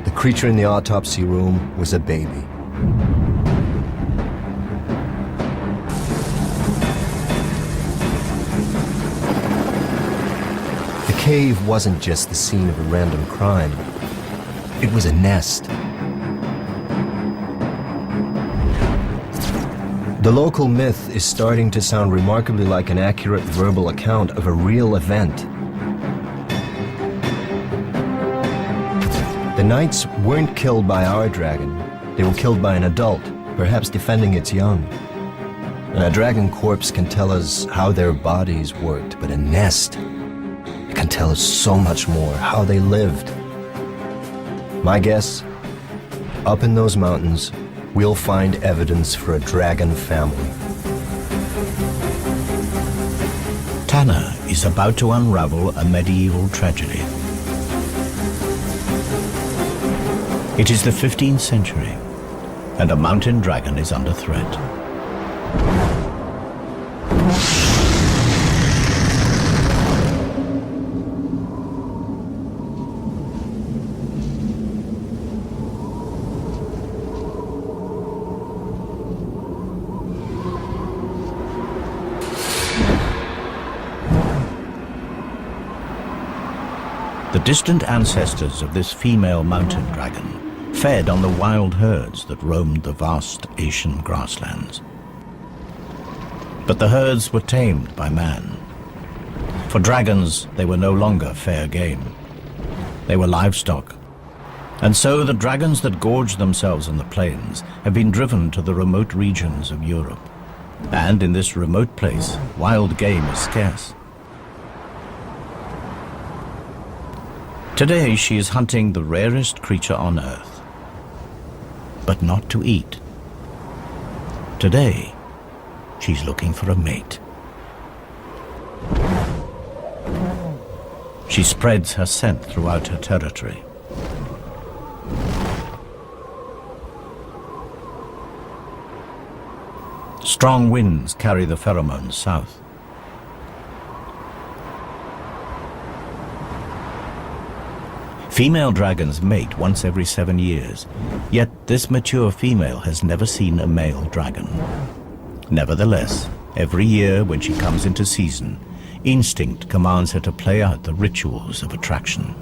The creature in the autopsy room was a baby. The cave wasn't just the scene of a random crime. It was a nest. The local myth is starting to sound remarkably like an accurate verbal account of a real event. The knights weren't killed by our dragon. They were killed by an adult, perhaps defending its young. And a dragon corpse can tell us how their bodies worked, but a nest, it can tell us so much more, how they lived. My guess, up in those mountains, we'll find evidence for a dragon family. Tanner is about to unravel a medieval tragedy. It is the 15th century, and a mountain dragon is under threat. The distant ancestors of this female mountain dragon fed on the wild herds that roamed the vast Asian grasslands. But the herds were tamed by man. For dragons, they were no longer fair game. They were livestock. And so the dragons that gorged themselves on the plains have been driven to the remote regions of Europe. And in this remote place, wild game is scarce. Today she is hunting the rarest creature on earth, but not to eat. Today, she's looking for a mate. She spreads her scent throughout her territory. Strong winds carry the pheromones south. Female dragons mate once every 7 years, yet this mature female has never seen a male dragon. Nevertheless, every year when she comes into season, instinct commands her to play out the rituals of attraction.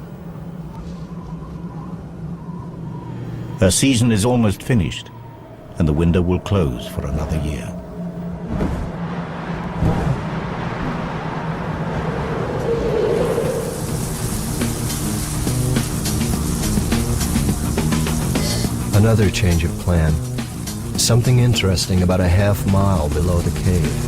Her season is almost finished, and the window will close for another year. Another change of plan. Something interesting about a half-mile below the cave.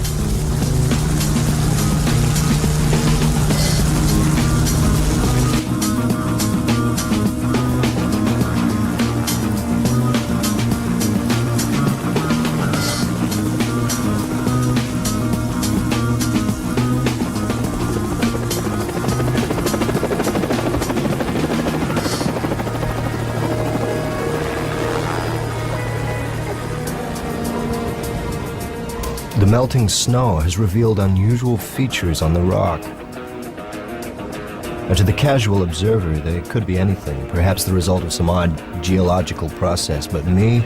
The melting snow has revealed unusual features on the rock. Now, to the casual observer, they could be anything, perhaps the result of some odd geological process, but me,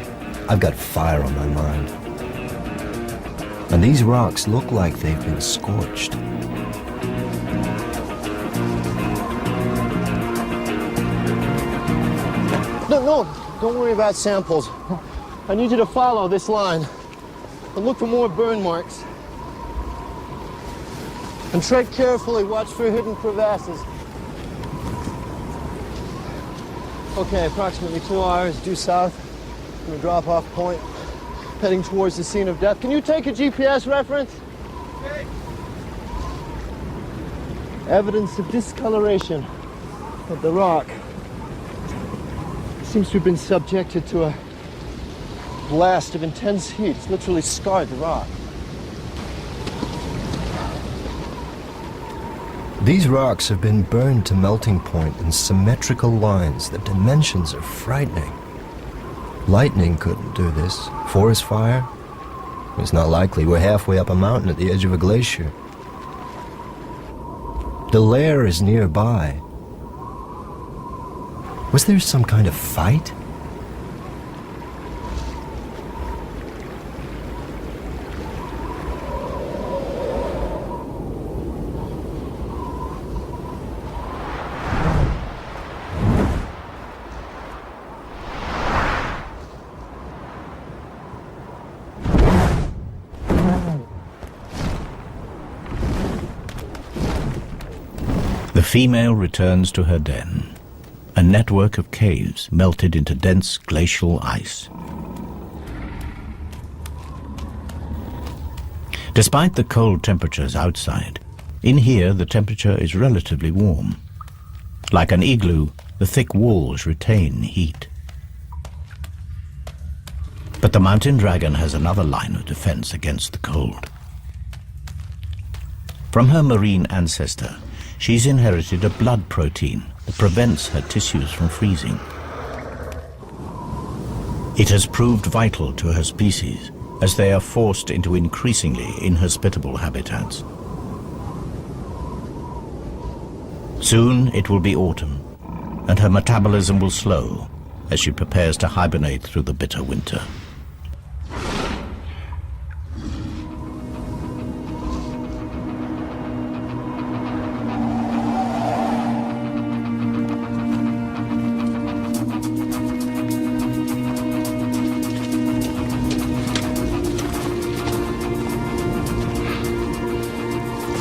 I've got fire on my mind. And these rocks look like they've been scorched. No, don't worry about samples. I need you to follow this line and look for more burn marks. And tread carefully, watch for hidden crevasses. Okay, approximately 2 hours due south from the drop-off point, heading towards the scene of death. Can you take a GPS reference? Okay. Evidence of discoloration of the rock. Seems to have been subjected to a blast of intense heat. It's literally scarred the rock. These rocks have been burned to melting point in symmetrical lines. The dimensions are frightening. Lightning couldn't do this. Forest fire? It's not likely. We're halfway up a mountain at the edge of a glacier. The lair is nearby. Was there some kind of fight? The female returns to her den. A network of caves melted into dense glacial ice. Despite the cold temperatures outside, in here the temperature is relatively warm. Like an igloo, the thick walls retain heat. But the mountain dragon has another line of defense against the cold. From her marine ancestor, she's inherited a blood protein that prevents her tissues from freezing. It has proved vital to her species as they are forced into increasingly inhospitable habitats. Soon it will be autumn, and her metabolism will slow as she prepares to hibernate through the bitter winter.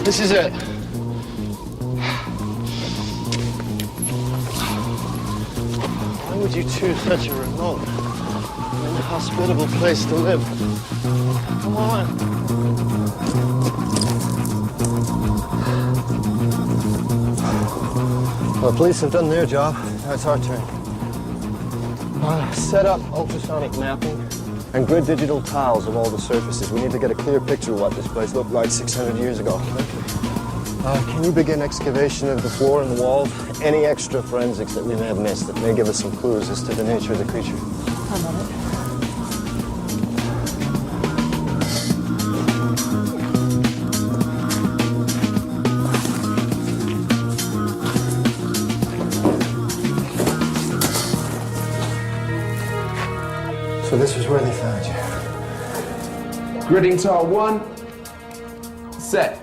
This is it. Why would you choose such a remote and inhospitable place to live? Come on. Well, the police have done their job. Now it's our turn. Set up ultrasonic mapping and grid digital tiles of all the surfaces. We need to get a clear picture of what this place looked like 600 years ago. Can you begin excavation of the floor and the walls? Any extra forensics that we may have missed that may give us some clues as to the nature of the creature? I'm on it. So this was where they found you. Gridding tile 1. Set.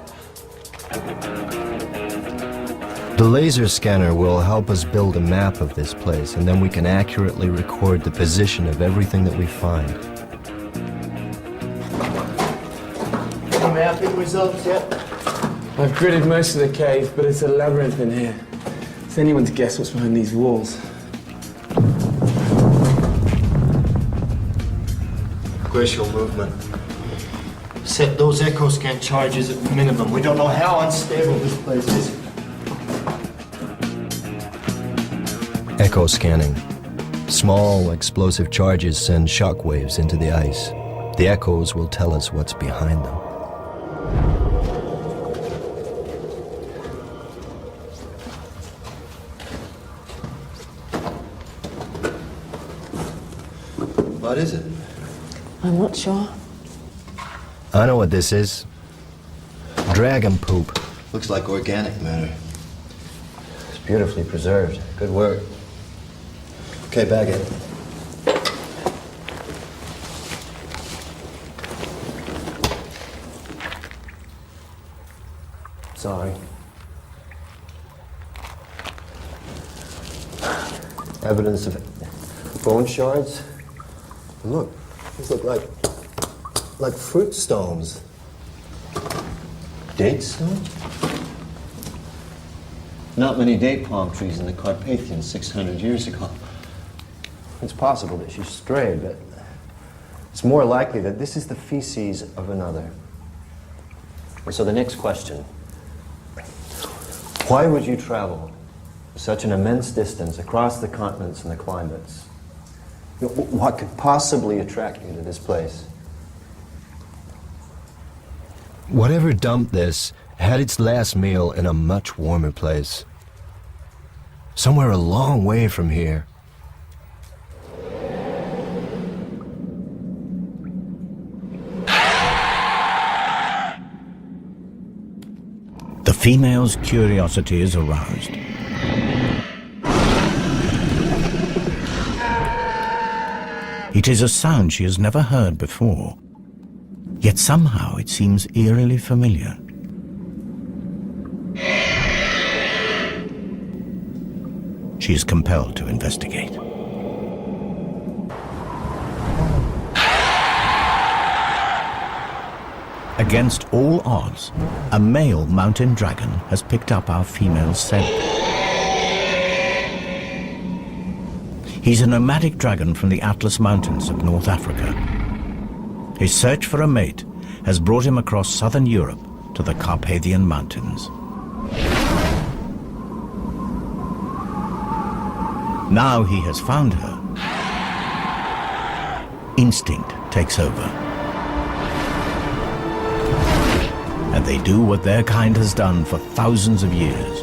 The laser scanner will help us build a map of this place, and then we can accurately record the position of everything that we find. Any mapping results yet? I've gridded most of the cave, but it's a labyrinth in here. It's anyone's guess what's behind these walls. Glacial movement. Set those echo scan charges at minimum. We don't know how unstable this place is. Echo scanning. Small explosive charges send shock waves into the ice. The echoes will tell us what's behind them. What is it? I'm not sure. I know what this is. Dragon poop. Looks like organic matter. It's Beautifully preserved. Good work. Okay, bag it. Sorry. Evidence of bone shards. And look, these look like fruit stones. Date stones? Not many date palm trees in the Carpathians 600 years ago. It's possible that she strayed, but it's more likely that this is the feces of another. And so the next question, why would you travel such an immense distance across the continents and the climates? What could possibly attract you to this place? Whatever dumped this had its last meal in a much warmer place. Somewhere a long way from here. The female's curiosity is aroused. It is a sound she has never heard before, yet somehow it seems eerily familiar. She is compelled to investigate. Against all odds, a male mountain dragon has picked up our female's scent. He's a nomadic dragon from the Atlas Mountains of North Africa. His search for a mate has brought him across southern Europe to the Carpathian Mountains. Now he has found her, instinct takes over. And they do what their kind has done for thousands of years.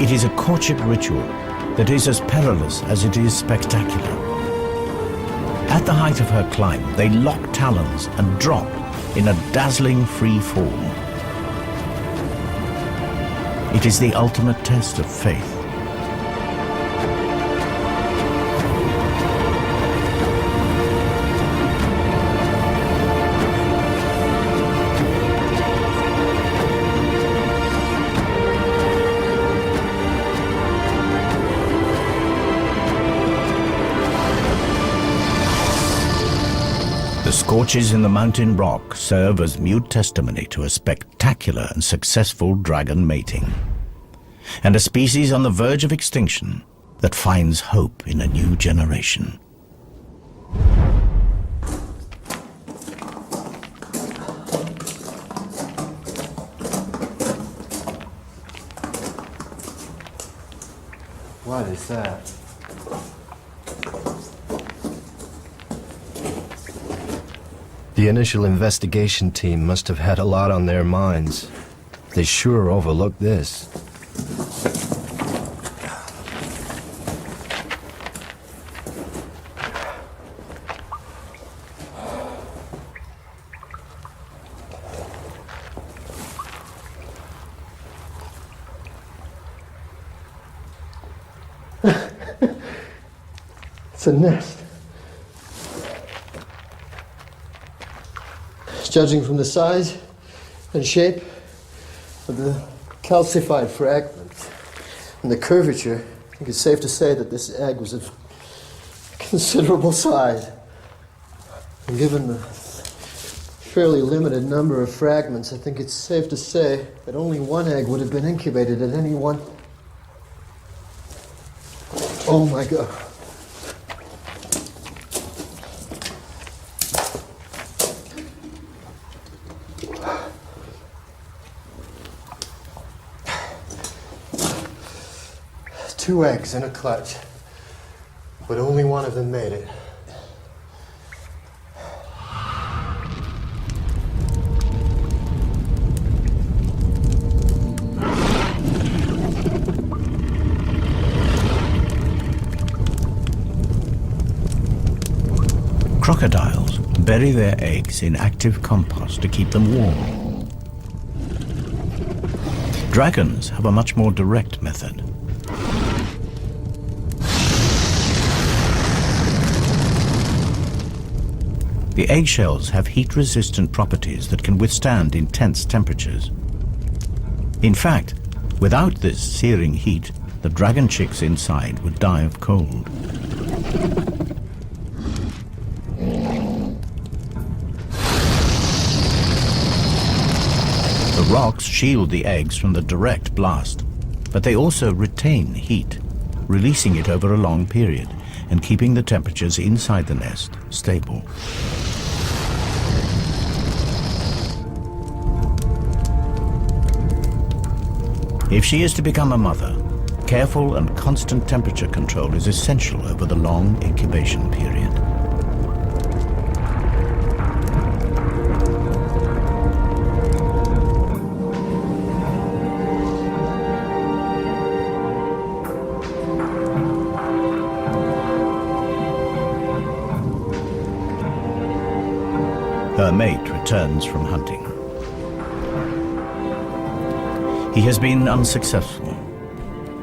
It is a courtship ritual that is as perilous as it is spectacular. At the height of her climb, they lock talons and drop in a dazzling free fall. It is the ultimate test of faith. The scorches in the mountain rock serve as mute testimony to a spectacular and successful dragon mating, and a species on the verge of extinction that finds hope in a new generation. What is that? The initial investigation team must have had a lot on their minds. They sure overlooked this. It's a nest. Judging from the size and shape of the calcified fragments and the curvature, I think it's safe to say that this egg was of considerable size. And given the fairly limited number of fragments, I think it's safe to say that only one egg would have been incubated at any one. Oh my God. Two eggs in a clutch, but only one of them made it. Crocodiles bury their eggs in active compost to keep them warm. Dragons have a much more direct method. The eggshells have heat-resistant properties that can withstand intense temperatures. In fact, without this searing heat, the dragon chicks inside would die of cold. The rocks shield the eggs from the direct blast, but they also retain heat, releasing it over a long period and keeping the temperatures inside the nest stable. If she is to become a mother, careful and constant temperature control is essential over the long incubation period. Her mate returns from hunting. He has been unsuccessful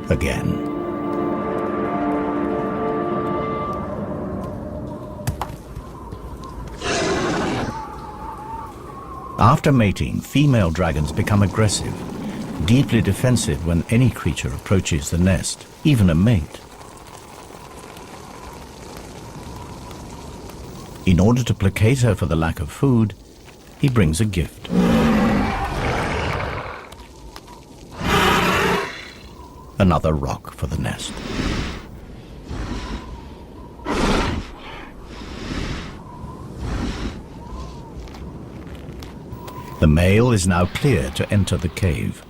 again. After mating, female dragons become aggressive, deeply defensive when any creature approaches the nest, even a mate. In order to placate her for the lack of food, he brings a gift. Another rock for the nest. The male is now clear to enter the cave.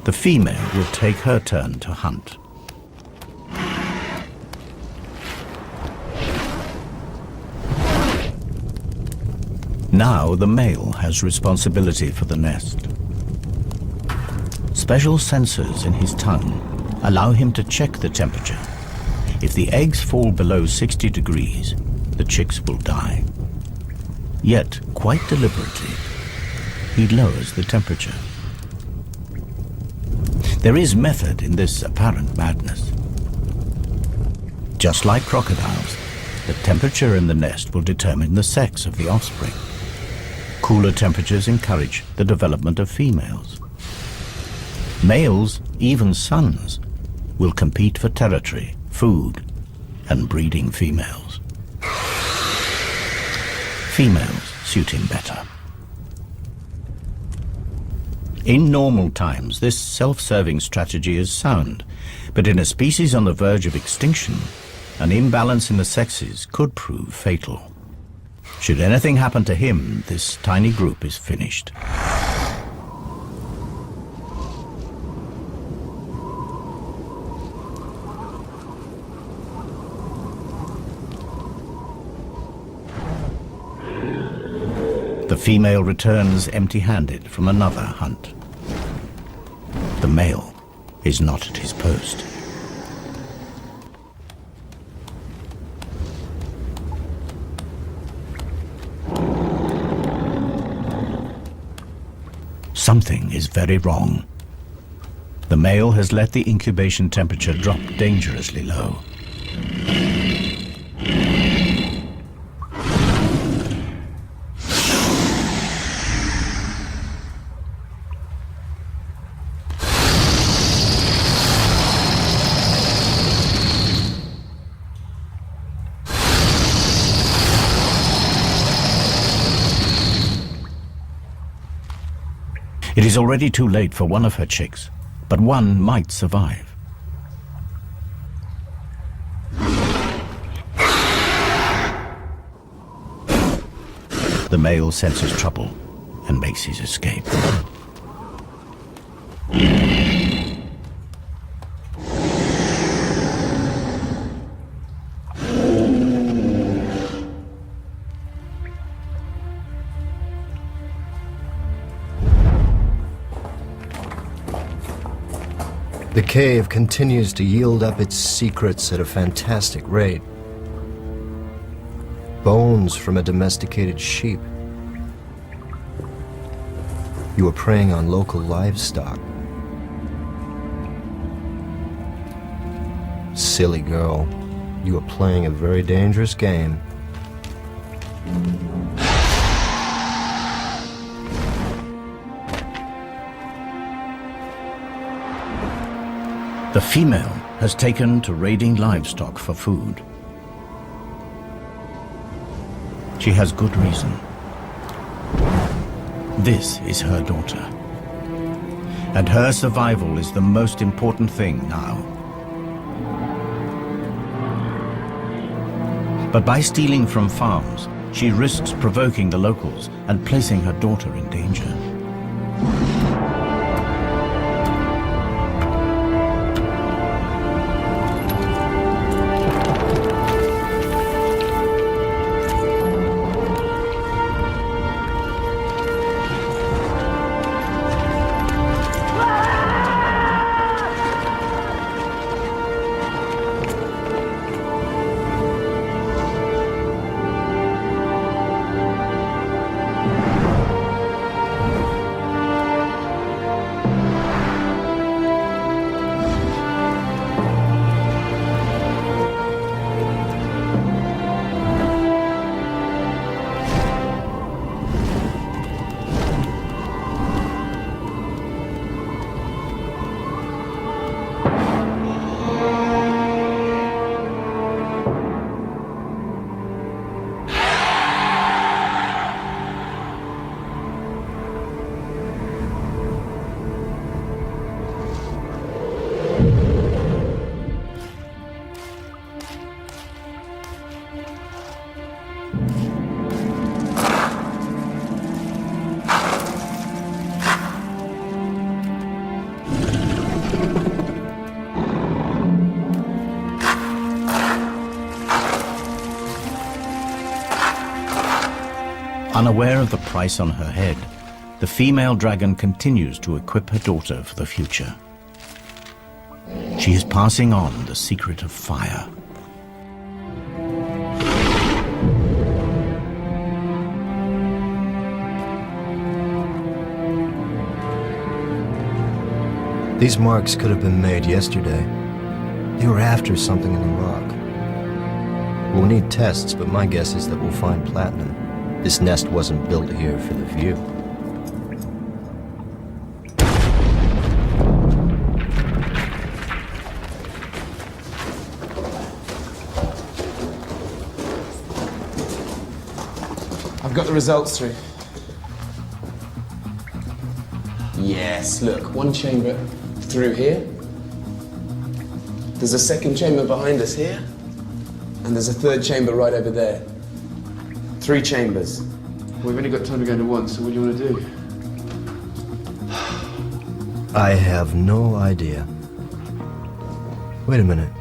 The female will take her turn to hunt. Now the male has responsibility for the nest. Special sensors in his tongue allow him to check the temperature. If the eggs fall below 60 degrees, the chicks will die. Yet, quite deliberately, he lowers the temperature. There is method in this apparent madness. Just like crocodiles, the temperature in the nest will determine the sex of the offspring. Cooler temperatures encourage the development of females. Males, even sons, will compete for territory, food, and breeding females. Females suit him better. In normal times, this self-serving strategy is sound, but in a species on the verge of extinction, an imbalance in the sexes could prove fatal. Should anything happen to him, this tiny group is finished. The female returns empty-handed from another hunt. The male is not at his post. Something is very wrong. The male has let the incubation temperature drop dangerously low. It is already too late for one of her chicks, but one might survive. The male senses trouble and makes his escape. The cave continues to yield up its secrets at a fantastic rate. bones from a domesticated sheep. You were preying on local livestock. Silly girl, you were playing a very dangerous game. The female has taken to raiding livestock for food. She has good reason. This is her daughter. And her survival is the most important thing now. But by stealing from farms, she risks provoking the locals and placing her daughter in danger. Unaware of the price on her head, the female dragon continues to equip her daughter for the future. She is passing on the secret of fire. These marks could have been made yesterday. They were after something in the rock. We'll need tests, but my guess is that we'll find platinum. This nest wasn't built here for the view. I've got the results through. Yes, look, one chamber through here. There's a second chamber behind us here. And there's a third chamber right over there. 3 chambers. We've only got time to go into one, so what do you want to do? I have no idea. Wait a minute.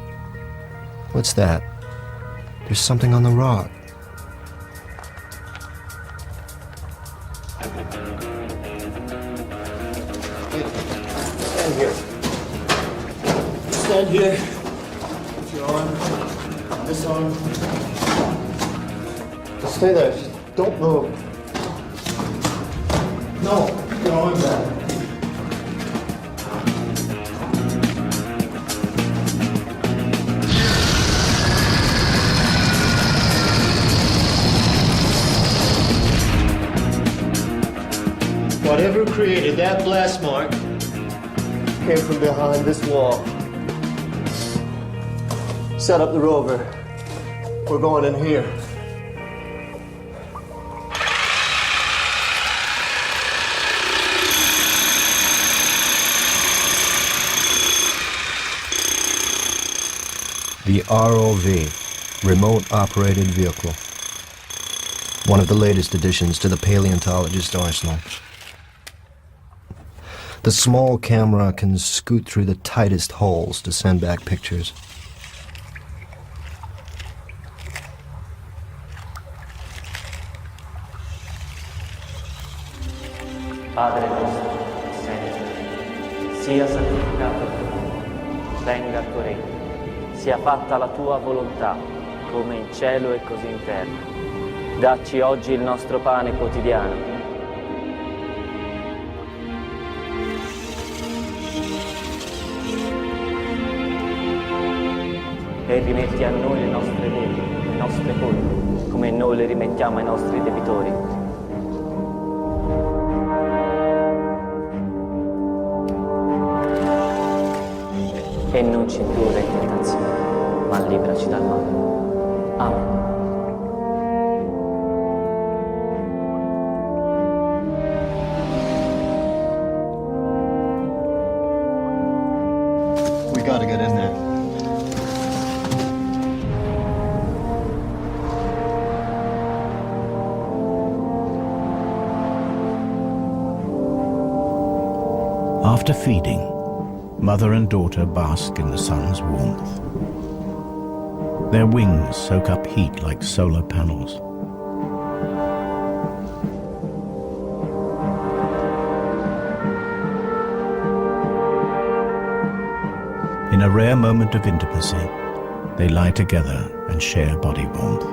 What's that? There's something on the rock. Stand here. Stand here. Put your arm, this arm. Stay there. Just don't move. No, your arm back. Whatever created that blast mark came from behind this wall. Set up the rover. We're going in here. The ROV, Remote Operated Vehicle. One of the latest additions to the paleontologist arsenal. The small camera can scoot through the tightest holes to send back pictures. Padre nostro, che sei nei cieli, sia santificato il tuo nome, venga il tuo regno, sia fatta la tua volontà, come in cielo e così in terra. Dacci oggi il nostro pane quotidiano. E rimetti a noi le nostre debiti, le nostre colpe, come noi le rimettiamo ai nostri debitori. E non ci indurre in tentazione, ma liberaci dal male. Amen. We gotta get in there. After feeding, mother and daughter bask in the sun's warmth. Their wings soak up heat like solar panels. In a rare moment of intimacy, they lie together and share body warmth.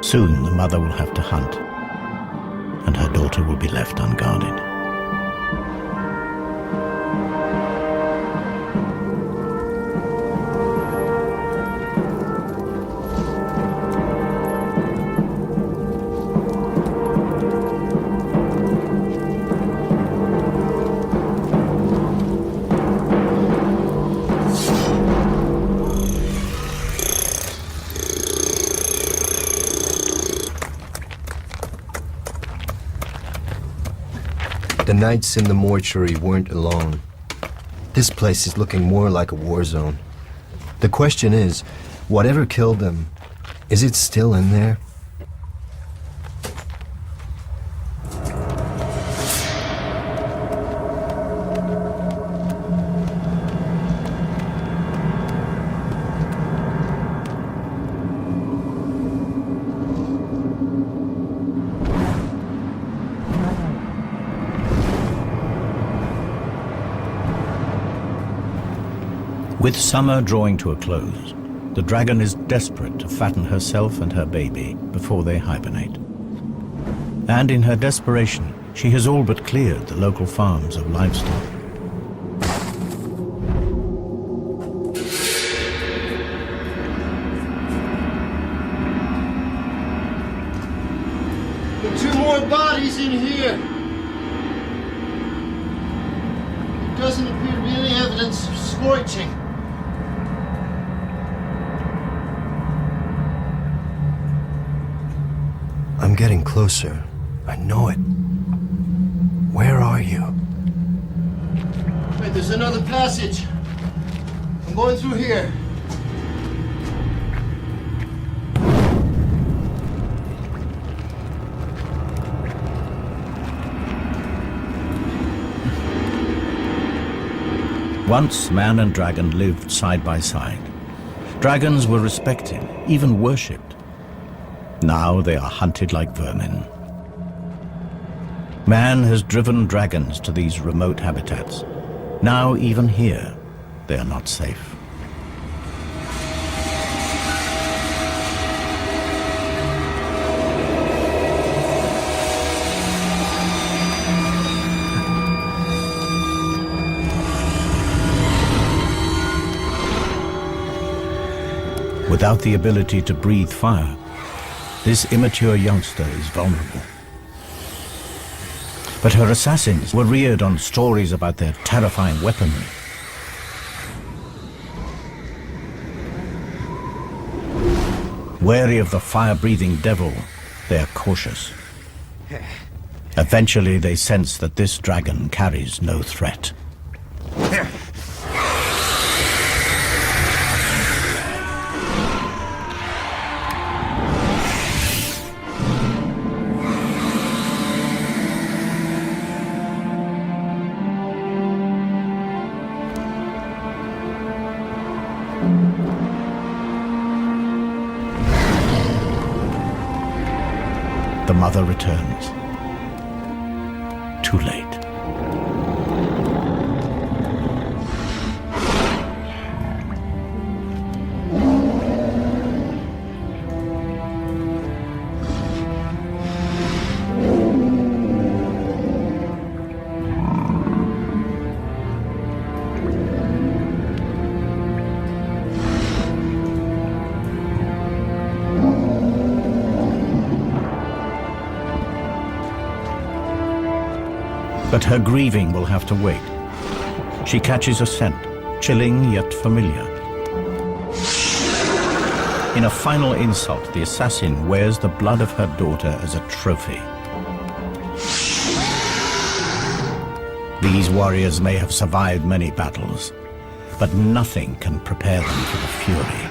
Soon the mother will have to hunt, and her daughter will be left unguarded. The nights in the mortuary weren't alone. This place is looking more like a war zone. The question is, whatever killed them, is it still in there? With summer drawing to a close, the dragon is desperate to fatten herself and her baby before they hibernate. And in her desperation, she has all but cleared the local farms of livestock. There are 2 more bodies in here. There doesn't appear to be any evidence of scorching. I'm getting closer. I know it. Where are you? Wait, there's another passage. I'm going through here. Once man and dragon lived side by side. Dragons were respected, even worshipped. Now they are hunted like vermin. Man has driven dragons to these remote habitats. Now even here, they are not safe. Without the ability to breathe fire, this immature youngster is vulnerable. But her assassins were reared on stories about their terrifying weaponry. Wary of the fire-breathing devil, they are cautious. Eventually they sense that this dragon carries no threat. The mother returns. Too late. But her grieving will have to wait. She catches a scent, chilling yet familiar. In a final insult, the assassin wears the blood of her daughter as a trophy. These warriors may have survived many battles, but nothing can prepare them for the fury.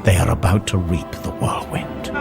They are about to reap the whirlwind.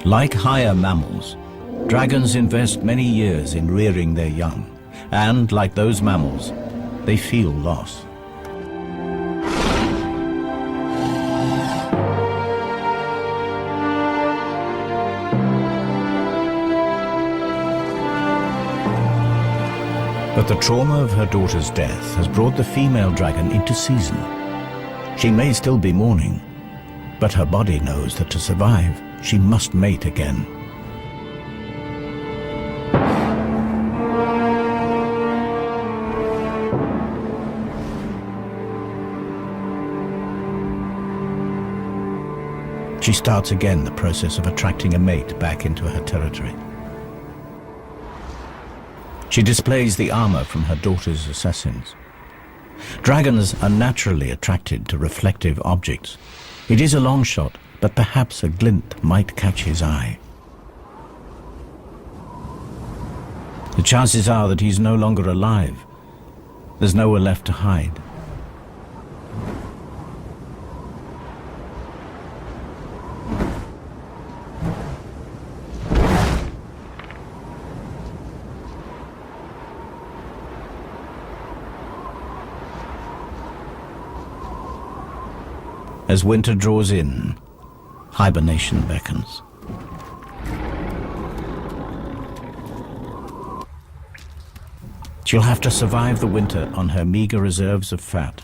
Like higher mammals, dragons invest many years in rearing their young, and like those mammals, they feel loss. But the trauma of her daughter's death has brought the female dragon into season. She may still be mourning, but her body knows that to survive, she must mate again. She starts again the process of attracting a mate back into her territory. She displays the armor from her daughter's assassins. Dragons are naturally attracted to reflective objects. It is a long shot, but perhaps a glint might catch his eye. The chances are that he's no longer alive. There's nowhere left to hide. As winter draws in, hibernation beckons. She'll have to survive the winter on her meager reserves of fat.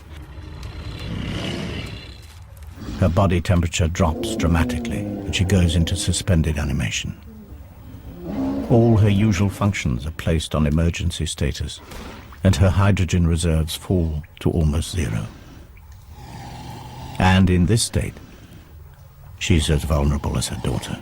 Her body temperature drops dramatically and she goes into suspended animation. All her usual functions are placed on emergency status, and her hydrogen reserves fall to almost zero. And in this state, she's as vulnerable as her daughter.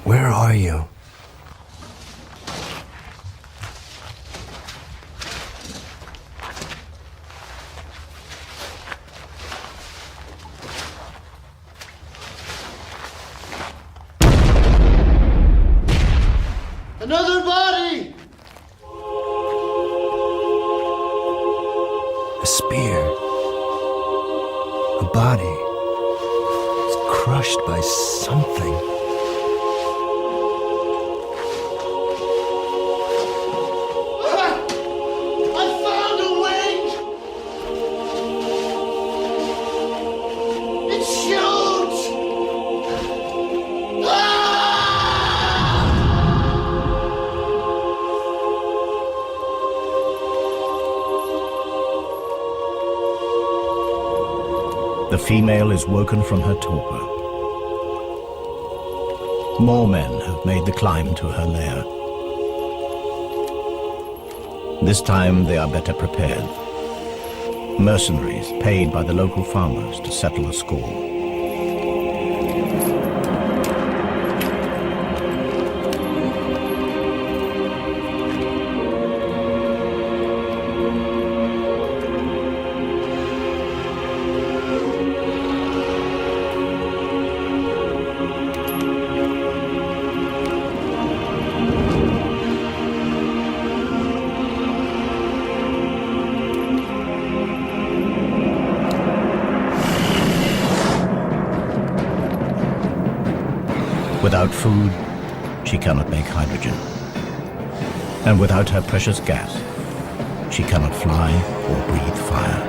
Where are you? Another body! A spear. A body. It's crushed by something. I found a wing! It shoots! The female is woken from her torpor. More men have made the climb to her lair. This time they are better prepared. Mercenaries paid by the local farmers to settle the score. Without food, she cannot make hydrogen. And without her precious gas, she cannot fly or breathe fire.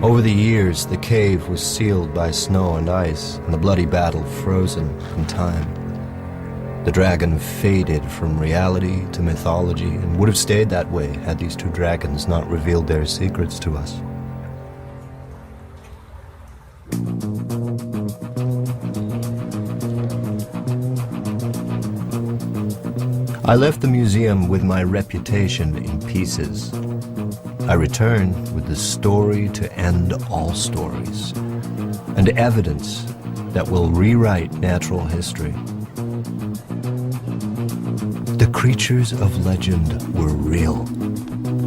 Over the years, the cave was sealed by snow and ice, and the bloody battle frozen in time. The dragon faded from reality to mythology, and would have stayed that way had these two dragons not revealed their secrets to us. I left the museum with my reputation in pieces. I return with the story to end all stories, and evidence that will rewrite natural history. The creatures of legend were real,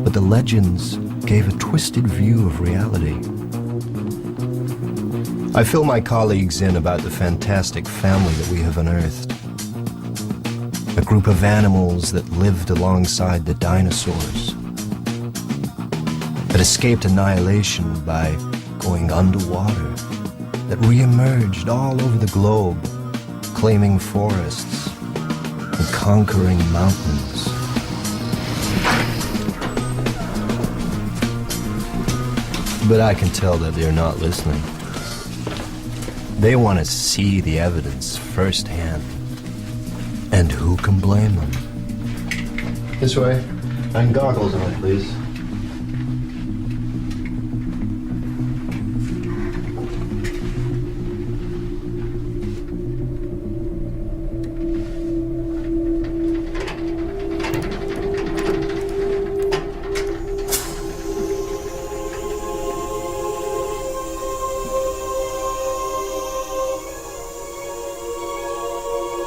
but the legends gave a twisted view of reality. I fill my colleagues in about the fantastic family that we have unearthed. A group of animals that lived alongside the dinosaurs, that escaped annihilation by going underwater, that re-emerged all over the globe, claiming forests and conquering mountains. But I can tell that they're not listening. They want to see the evidence firsthand. And who can blame them? This way. And goggles on, please.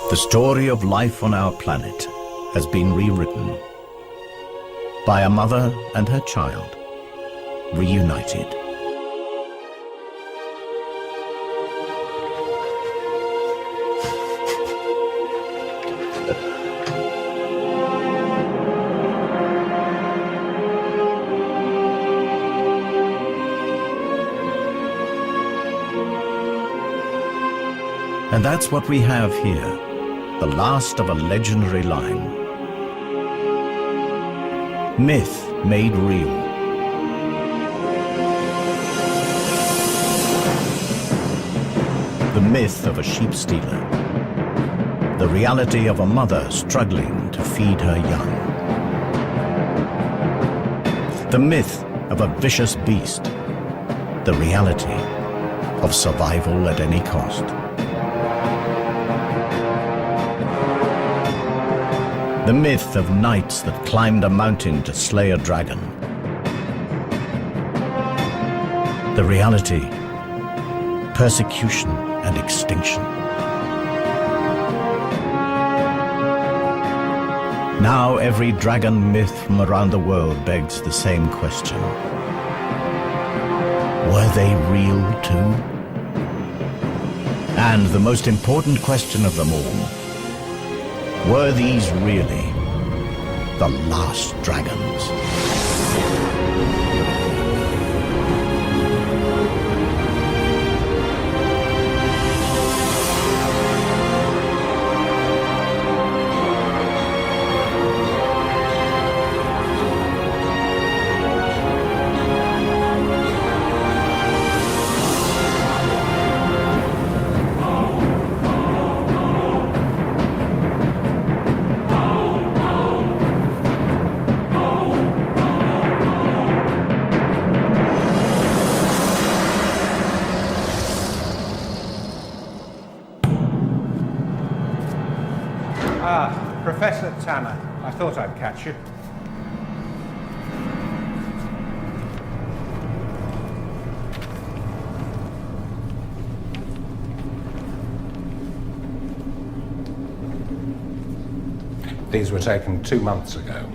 The story of life on our planet has been rewritten by a mother and her child, reunited. And that's what we have here. The last of a legendary line. Myth made real. The myth of a sheep stealer. The reality of a mother struggling to feed her young. The myth of a vicious beast. The reality of survival at any cost. The myth of knights that climbed a mountain to slay a dragon. The reality, persecution and extinction. Now every dragon myth from around the world begs the same question. Were they real too? And the most important question of them all, were these really the last dragons? Professor Tanner, I thought I'd catch you. These were taken 2 months ago.